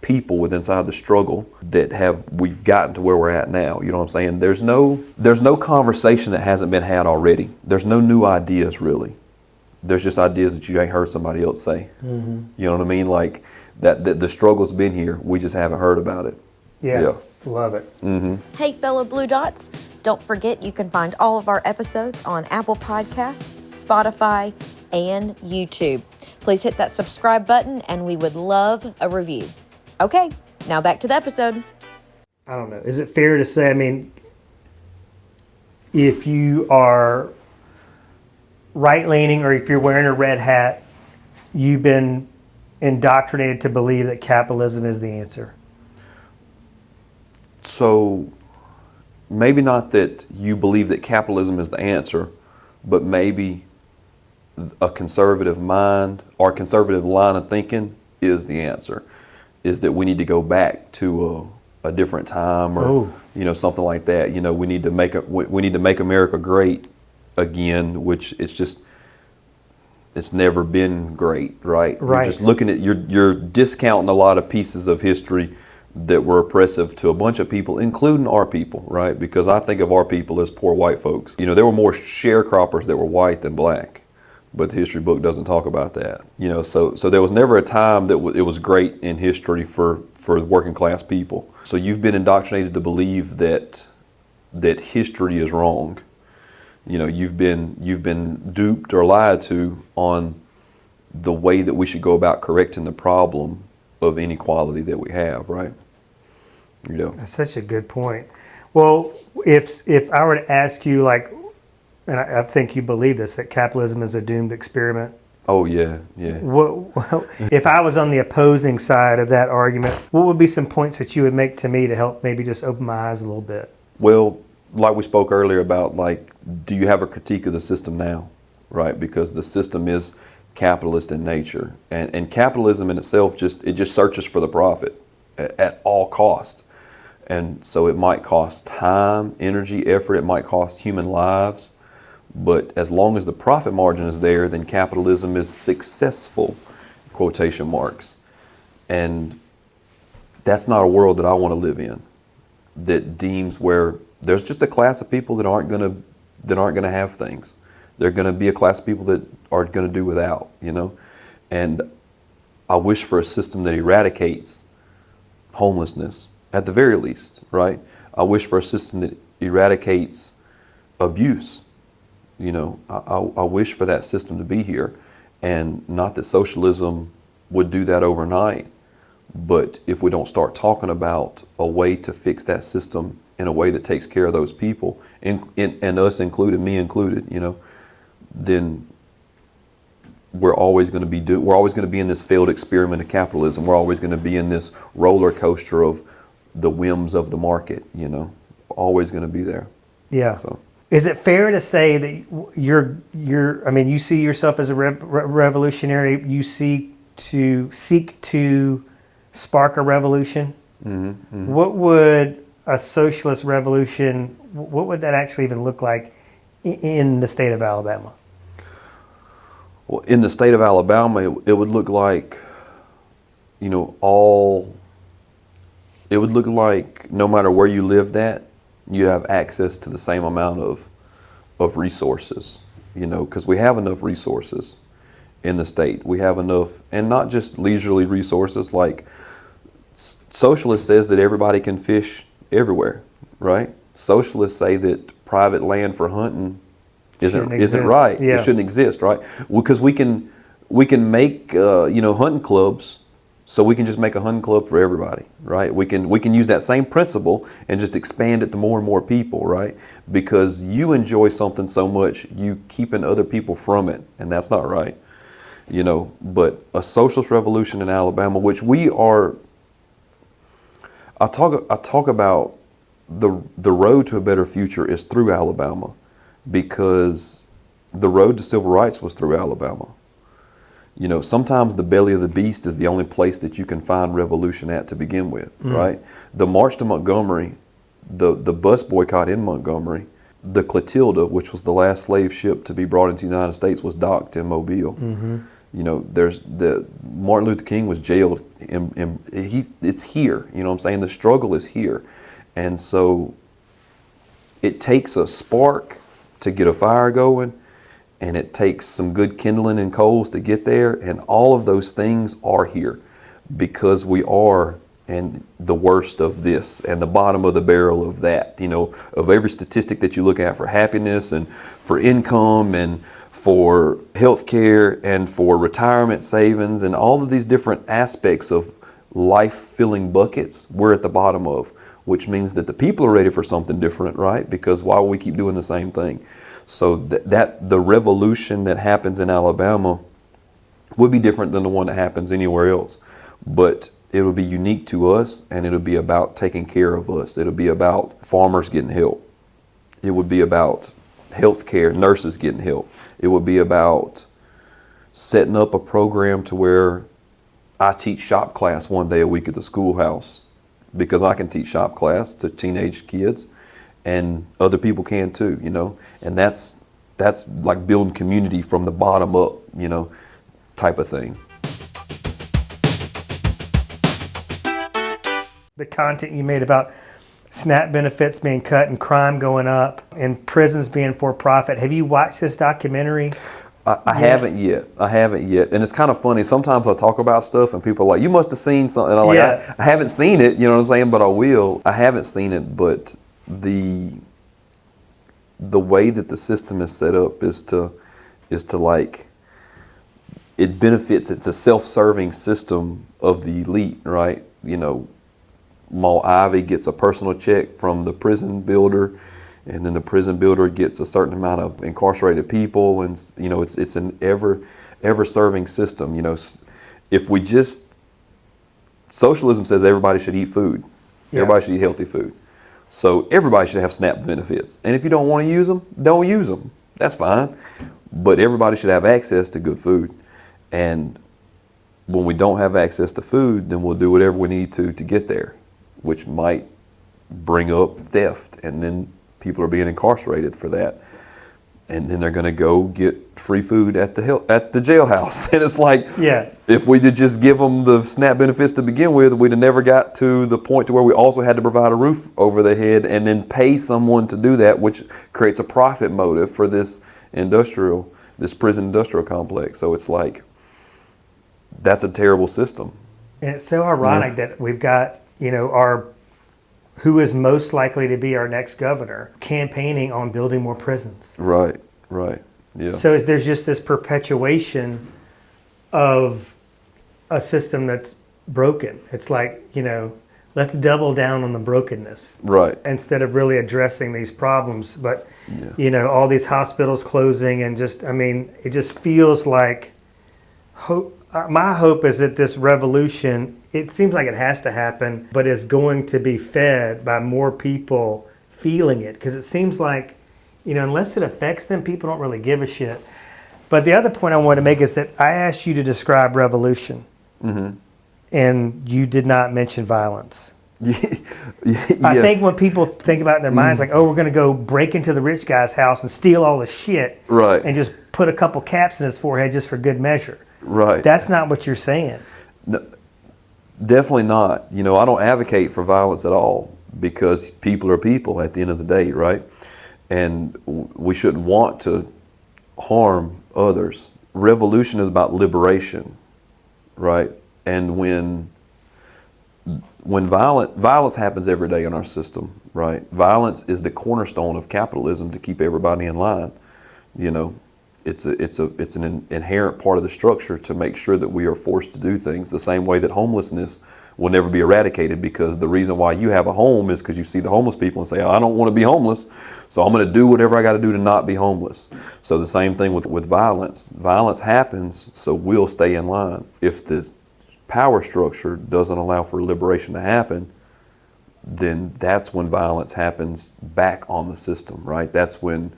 people within inside the struggle that we've gotten to where we're at now. You know what I'm saying? There's no conversation that hasn't been had already. There's no new ideas really. There's just ideas that you ain't heard somebody else say. You know what I mean? Like that the struggle's been here. We just haven't heard about it. Yeah. Love it. Hey, fellow Blue Dots, don't forget you can find all of our episodes on Apple Podcasts, Spotify, and YouTube. Please hit that subscribe button, and we would love a review. Okay, now back to the episode. I don't know. Is it fair to say, if you are right-leaning or if you're wearing a red hat, you've been indoctrinated to believe that capitalism is the answer? So maybe not that you believe that capitalism is the answer, but maybe a conservative mind or conservative line of thinking is the answer. Is that we need to go back to a different time, or something like that. We need to make America great again, which it's never been great, right? You're just looking at you're discounting a lot of pieces of history that were oppressive to a bunch of people, including our people, right? Because I think of our people as poor white folks. There were more sharecroppers that were white than black, but the history book doesn't talk about that. So there was never a time that it was great in history for working class people. So you've been indoctrinated to believe that history is wrong. You've been duped or lied to on the way that we should go about correcting the problem of inequality that we have, right? That's such a good point. Well, if I were to ask you, and I think you believe this, that capitalism is a doomed experiment, Oh yeah, yeah. If I was on the opposing side of that argument, what would be some points that you would make to me to help maybe just open my eyes a little bit? Well, like we spoke earlier about, like, do you have a critique of the system now, right? Because the system is capitalist in nature, and capitalism in itself just searches for the profit at all cost, and so it might cost time, energy, effort. It might cost human lives, but as long as the profit margin is there, then capitalism is successful, quotation marks, and that's not a world that I want to live in. That deems where there's just a class of people that aren't gonna have things. They're gonna be a class of people that are gonna do without, you know. And I wish for a system that eradicates homelessness at the very least, right? I wish for a system that eradicates abuse. You know, I wish for that system to be here, and not that socialism would do that overnight. But if we don't start talking about a way to fix that system in a way that takes care of those people, and us included, me included, you know, then we're always going to be in this failed experiment of capitalism. We're always going to be in this roller coaster of the whims of the market, you know, always going to be there. Yeah. So. Is it fair to say that I mean, you see yourself as a revolutionary, you seek to spark a revolution? Mm-hmm, mm-hmm. What would a socialist revolution, what would that actually even look like in the state of Alabama? Well, in the state of Alabama, it would look like, you know, it would look like no matter where you lived at, you have access to the same amount of resources, you know, because we have enough resources in the state. We have enough, and not just leisurely resources, like socialists says that everybody can fish everywhere, right? Socialists say that private land for hunting isn't right. Yeah. It shouldn't exist, right? Because we can make you know, hunting clubs, so we can just make a hunting club for everybody, right? We can use that same principle and just expand it to more and more people, right? Because you enjoy something so much, you keeping other people from it, and that's not right, you know. But a socialist revolution in Alabama, which we are, I talk about the road to a better future is through Alabama, because the road to civil rights was through Alabama. You know, sometimes the belly of the beast is the only place that you can find revolution at to begin with, right? The march to Montgomery, the bus boycott in Montgomery, the Clotilda, which was the last slave ship to be brought into the United States, was docked in Mobile. Mm-hmm. You know, Martin Luther King was jailed, and it's here. You know what I'm saying? The struggle is here. And so it takes a spark to get a fire going, and it takes some good kindling and coals to get there, and all of those things are here because we are in the worst of this and the bottom of the barrel of that, you know, of every statistic that you look at for happiness and for income and for health care and for retirement savings and all of these different aspects of life filling buckets we're at the bottom of, which means that the people are ready for something different, right? Because why would we keep doing the same thing? So that the revolution that happens in Alabama would be different than the one that happens anywhere else. But it would be unique to us, and it would be about taking care of us. It would be about farmers getting help. It would be about health care, nurses getting help. It would be about setting up a program to where I teach shop class one day a week at the schoolhouse, because I can teach shop class to teenage kids, and other people can too, you know. And that's like building community from the bottom up, you know, type of thing. The content you made about SNAP benefits being cut and crime going up and prisons being for profit. Have you watched this documentary? I haven't yet. And it's kind of funny. Sometimes I talk about stuff and people are like, you must have seen something. And I'm like, I haven't seen it, you know what I'm saying? But I will. I haven't seen it, but the way that the system is set up is to like, it benefits, it's a self-serving system of the elite, right? You know, Maul Ivy gets a personal check from the prison builder, and then the prison builder gets a certain amount of incarcerated people, and it's an ever serving system. If we just socialism says everybody should eat food, everybody should eat healthy food, so everybody should have SNAP benefits, and if you don't want to use them, don't use them. That's fine, but everybody should have access to good food. And when we don't have access to food, then we'll do whatever we need to get there, which might bring up theft, and then people are being incarcerated for that, and then they're going to go get free food at the jailhouse. And it's like, if we did just give them the SNAP benefits to begin with, we'd have never got to the point to where we also had to provide a roof over their head and then pay someone to do that, which creates a profit motive for this prison industrial complex. So it's like, that's a terrible system. And it's so ironic that we've got, who is most likely to be our next governor campaigning on building more prisons. Right. Yeah. So there's just this perpetuation of a system that's broken. It's like, let's double down on the brokenness. Right. Instead of really addressing these problems. But, all these hospitals closing and it just feels like hope. My hope is that this revolution, it seems like it has to happen, but is going to be fed by more people feeling it. Because it seems like, unless it affects them, people don't really give a shit. But the other point I want to make is that I asked you to describe revolution, and you did not mention violence. I think when people think about it in their minds, like, oh, we're going to go break into the rich guy's house and steal all the shit, right, and just put a couple caps in his forehead just for good measure. Right. That's not what you're saying. No, definitely not. I don't advocate for violence at all, because people are people at the end of the day, right? And we shouldn't want to harm others. Revolution is about liberation, right? And when violence happens every day in our system, right? Violence is the cornerstone of capitalism to keep everybody in line. It's an inherent part of the structure to make sure that we are forced to do things the same way that homelessness will never be eradicated, because the reason why you have a home is because you see the homeless people and say, I don't want to be homeless, so I'm going to do whatever I got to do to not be homeless. So the same thing with violence. Violence happens, so we'll stay in line. If the power structure doesn't allow for liberation to happen, then that's when violence happens back on the system, right? That's when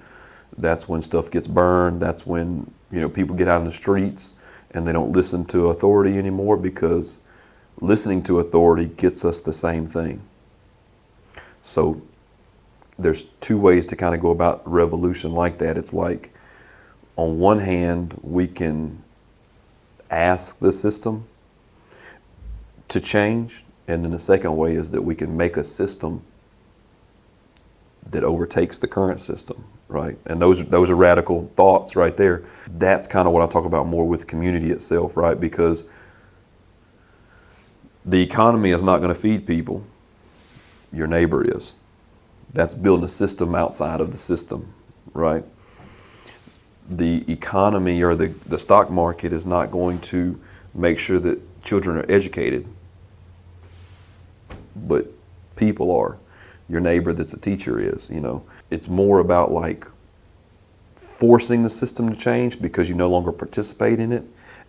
stuff gets burned. That's when people get out in the streets and they don't listen to authority anymore, because listening to authority gets us the same thing. So there's two ways to kind of go about revolution like that. It's like, on one hand, we can ask the system to change, and then the second way is that we can make a system that overtakes the current system, right? And those are radical thoughts right there. That's kind of what I talk about more with community itself, right? Because the economy is not going to feed people. Your neighbor is. That's building a system outside of the system, right? The economy or the stock market is not going to make sure that children are educated, but people are. Your neighbor that's a teacher is, It's more about like forcing the system to change because you no longer participate in it.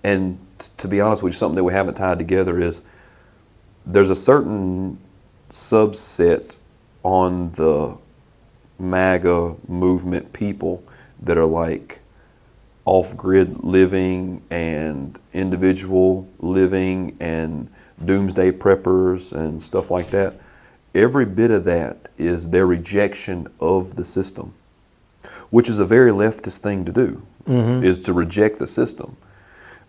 And to be honest with you, something that we haven't tied together is there's a certain subset on the MAGA movement people that are like off-grid living and individual living and doomsday preppers and stuff like that. Every bit of that is their rejection of the system, which is a very leftist thing to do, is to reject the system.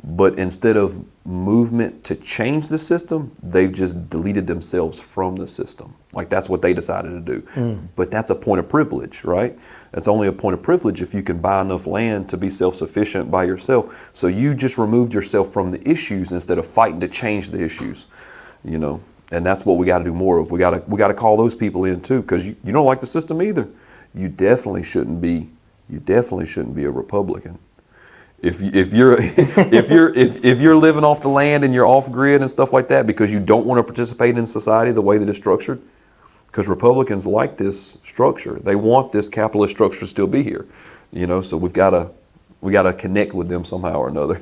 But instead of movement to change the system, they've just deleted themselves from the system. Like that's what they decided to do. But that's a point of privilege, right? That's only a point of privilege if you can buy enough land to be self-sufficient by yourself. So you just removed yourself from the issues instead of fighting to change the issues, And that's what we got to do more of. We got to call those people in too, because you don't like the system either. You definitely shouldn't be a Republican. If you're living off the land and you're off grid and stuff like that because you don't want to participate in society the way that it's structured, because Republicans like this structure. They want this capitalist structure to still be here, so we got to connect with them somehow or another.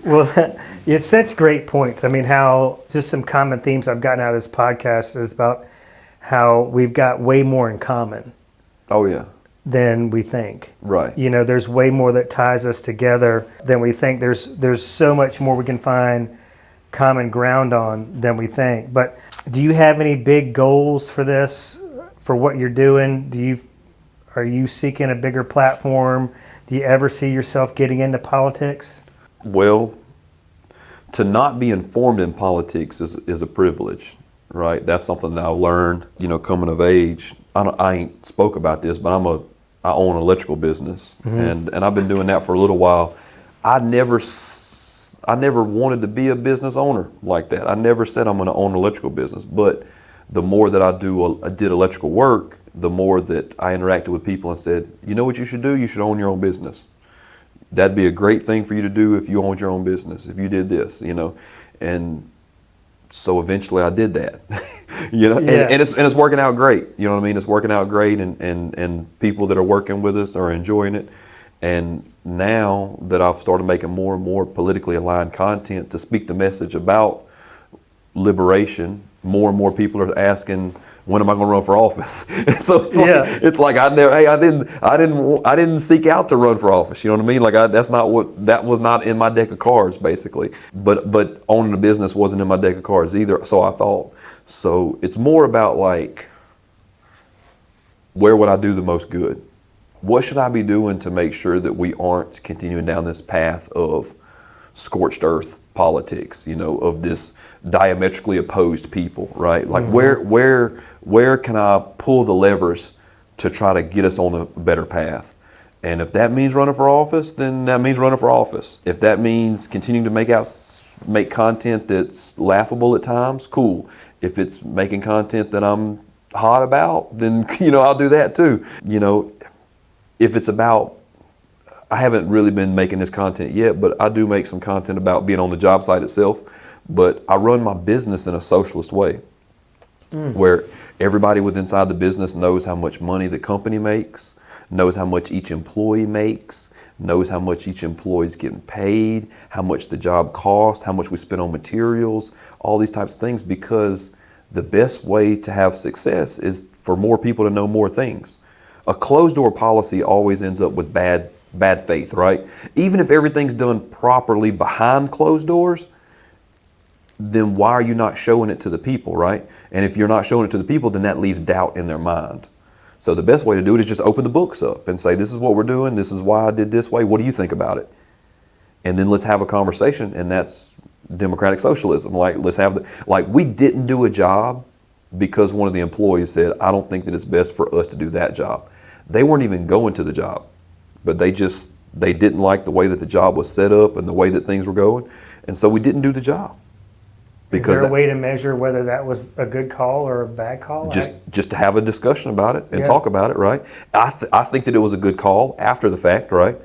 Well, it's such great points. I mean, how just some common themes I've gotten out of this podcast is about how we've got way more in common Oh yeah. than we think. Right. There's way more that ties us together than we think. There's so much more we can find common ground on than we think. But do you have any big goals for this, for what you're doing? Are you seeking a bigger platform? Do you ever see yourself getting into politics? Well, to not be informed in politics is a privilege, right? That's something that I learned, coming of age. I ain't spoke about this, but I own an electrical business, and I've been doing that for a little while. I never wanted to be a business owner like that. I never said I'm going to own an electrical business, but the more that I did electrical work, the more that I interacted with people and said, you know what you should do? You should own your own business. That'd be a great thing for you to do if you owned your own business, if you did this, and so eventually I did that, Yeah. and it's working out great. You know what I mean? It's working out great, and people that are working with us are enjoying it. And now that I've started making more and more politically aligned content to speak the message about liberation, more and more people are asking, when am I going to run for office? And so it's like I didn't seek out to run for office. You know what I mean? Like that was not in my deck of cards, basically. But owning a business wasn't in my deck of cards either. So I thought. So it's more about like, where would I do the most good? What should I be doing to make sure that we aren't continuing down this path of scorched earth politics, of this diametrically opposed people, right? Like where can I pull the levers to try to get us on a better path? And if that means running for office, then that means running for office. If that means continuing to make content that's laughable at times, cool. If it's making content that I'm hot about, then I'll do that too. If it's about, I haven't really been making this content yet, but I do make some content about being on the job site itself. But I run my business in a socialist way, where everybody within inside the business knows how much money the company makes, knows how much each employee makes, knows how much each employee is getting paid, how much the job costs, how much we spend on materials, all these types of things, because the best way to have success is for more people to know more things. A closed door policy always ends up with bad faith, right? Even if everything's done properly behind closed doors, then why are you not showing it to the people, right? And if you're not showing it to the people, then that leaves doubt in their mind. So the best way to do it is just open the books up and say, this is what we're doing, this is why I did this way, what do you think about it? And then let's have a conversation, and that's democratic socialism. Like, we didn't do a job because one of the employees said, I don't think that it's best for us to do that job. They weren't even going to the job, but they didn't like the way that the job was set up and the way that things were going. And so we didn't do the job. Because is there a way to measure whether that was a good call or a bad call? Just to have a discussion about it and talk about it, right? I think that it was a good call after the fact, right?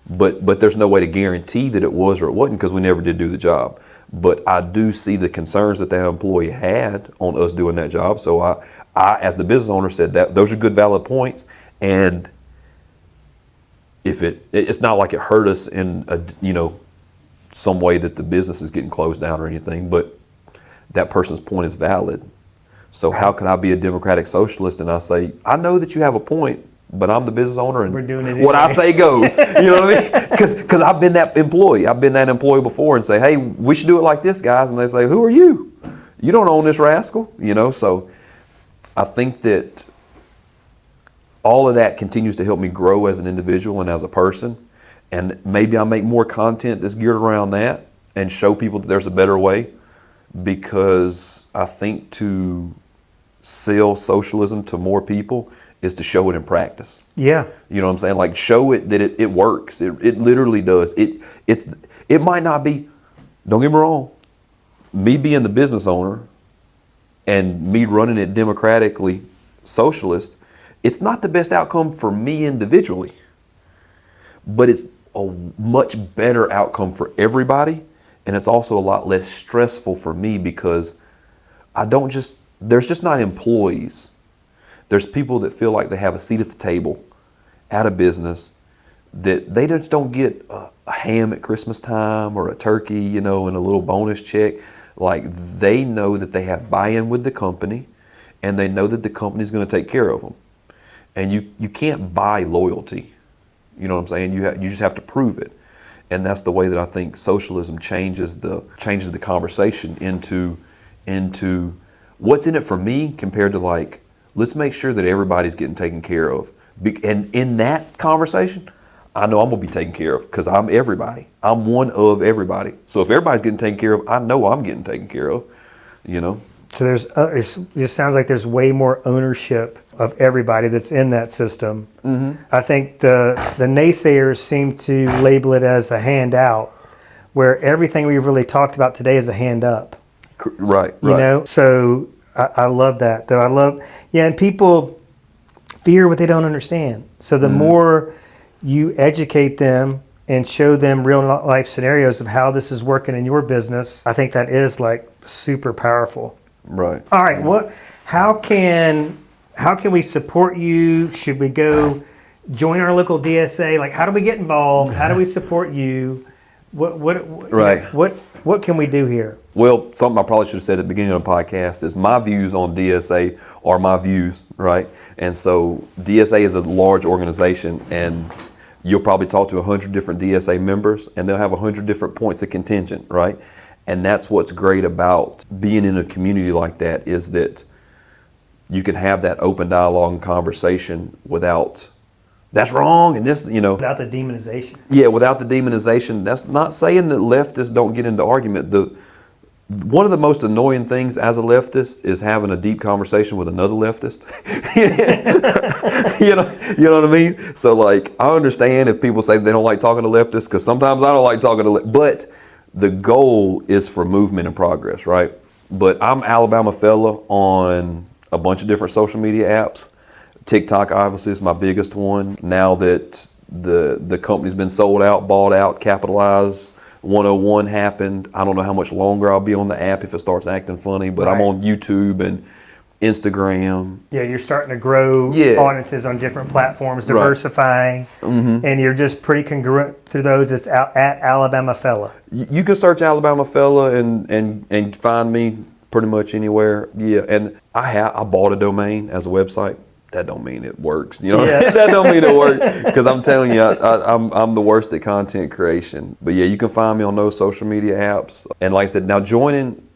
But there's no way to guarantee that it was or it wasn't because we never did do the job. But I do see the concerns that that employee had on us doing that job. So I as the business owner, said that those are good, valid points. And if it's not like it hurt us in some way that the business is getting closed down or anything, but that person's point is valid. So how can I be a democratic socialist and I say, I know that you have a point, but I'm the business owner and we're doing it what anyway. I say goes. You know what I mean? Because I've been that employee. I've been that employee before and say, hey, we should do it like this, guys. And they say, who are you? You don't own this rascal. So I think that all of that continues to help me grow as an individual and as a person. And maybe I make more content that's geared around that and show people that there's a better way, because I think to sell socialism to more people is to show it in practice. Yeah. You know what I'm saying? Like, show it that it works. It literally does. It might not be, don't get me wrong, me being the business owner and me running it democratically socialist, it's not the best outcome for me individually, but it's a much better outcome for everybody. And it's also a lot less stressful for me because I don't just there's just not employees. There's people that feel like they have a seat at the table at a business, that they just don't get a ham at Christmas time or a turkey, you know, and a little bonus check. Like, they know that they have buy-in with the company, and they know that the company's going to take care of them. And you can't buy loyalty. You know what I'm saying? You just have to prove it. And that's the way that I think socialism changes the conversation into what's in it for me, compared to, like, let's make sure that everybody's getting taken care of. And in that conversation, I know I'm going to be taken care of, because I'm everybody. I'm one of everybody. So if everybody's getting taken care of, I know I'm getting taken care of, you know? So there's, it just sounds like there's way more ownership of everybody that's in that system. Mm-hmm. I think the naysayers seem to label it as a handout, where everything we've really talked about today is a hand up. Right. You know? So I love that, though. And people fear what they don't understand. So the more you educate them and show them real life scenarios of how this is working in your business, I think that is, like, super powerful. Right. All right. How can we support you? Should we go join our local DSA? Like, how do we get involved? How do we support you? What can we do here? Well, something I probably should have said at the beginning of the podcast is my views on DSA are my views, right? And so DSA is a large organization, and you'll probably talk to 100 different DSA members, and they'll have 100 different points of contention, right? And that's what's great about being in a community like that, is that you can have that open dialogue and conversation without, that's wrong, and this, you know. Without the demonization. Yeah, without the demonization. That's not saying that leftists don't get into argument. One of the most annoying things as a leftist is having a deep conversation with another leftist. you know what I mean? So, like, I understand if people say they don't like talking to leftists, because sometimes I don't like talking to leftists. But the goal is for movement and progress, right? But I'm Alabama fella on a bunch of different social media apps. TikTok obviously is my biggest one. Now that the company's been sold out, bought out, capitalized, 101 happened. I don't know how much longer I'll be on the app if it starts acting funny, but right. I'm on YouTube and Instagram. Yeah, you're starting to grow audiences on different platforms, diversifying, and you're just pretty congruent through those. It's at Alabama Fella. You can search Alabama Fella and find me pretty much anywhere. Yeah, and I bought a domain as a website. That don't mean it works, you know. Yeah. That don't mean it works, because I'm telling you, I'm the worst at content creation. But yeah, you can find me on those social media apps. And like I said, now joining.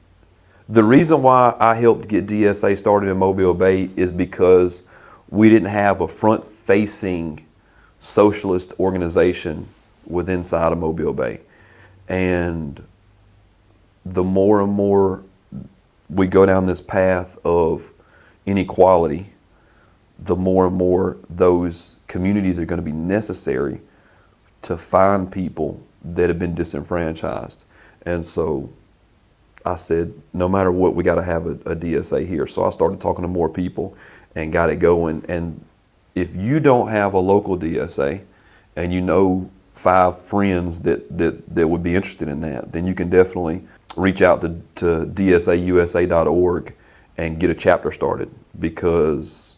The reason why I helped get DSA started in Mobile Bay is because we didn't have a front-facing socialist organization inside of Mobile Bay. And the more and more we go down this path of inequality, the more and more those communities are going to be necessary to find people that have been disenfranchised. And so I said, no matter what, we got to have a DSA here. So I started talking to more people and got it going. And if you don't have a local DSA and you know 5 friends that would be interested in that, then you can definitely reach out to dsausa.org and get a chapter started. Because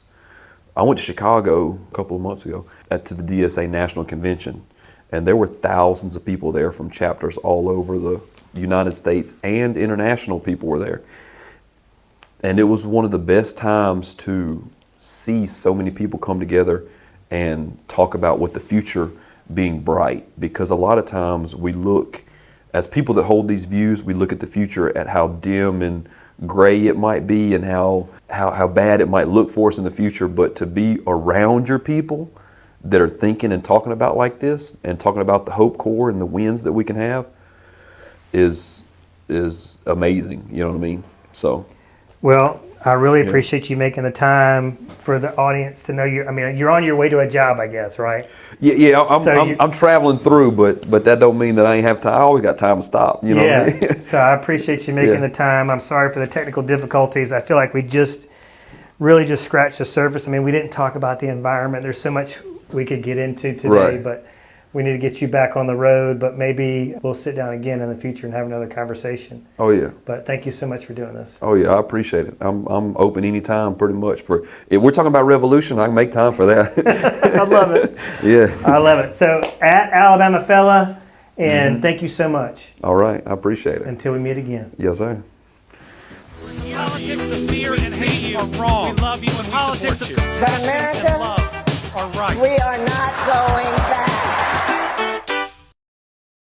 I went to Chicago a couple of months ago to the DSA National Convention, and there were thousands of people there from chapters all over the United States, and international people were there. And it was one of the best times to see so many people come together and talk about what the future being bright. Because a lot of times we look, as people that hold these views, we look at the future at how dim and gray it might be and how bad it might look for us in the future. But to be around your people that are thinking and talking about like this, and talking about the Hope Corps and the wins that we can have, is amazing. You know what I mean? So, well, I really appreciate you making the time for the audience to know you. I mean, you're on your way to a job, I guess, right? Yeah. I'm traveling through, but that don't mean that I ain't have time. I always got time to stop. You know. Yeah. What I mean? So I appreciate you making the time. I'm sorry for the technical difficulties. I feel like we really just scratched the surface. I mean, we didn't talk about the environment. There's so much we could get into today, right. But we need to get you back on the road, but maybe we'll sit down again in the future and have another conversation. Oh yeah. But thank you so much for doing this. Oh yeah, I appreciate it. I'm open anytime, pretty much. For if we're talking about revolution, I can make time for that. I love it. Yeah. I love it. So at Alabama Fella, and thank you so much. All right, I appreciate it. Until we meet again. Yes, sir. Politics of fear and hate are wrong. We love you and politics we support you. But America, Love are right. we are not going back.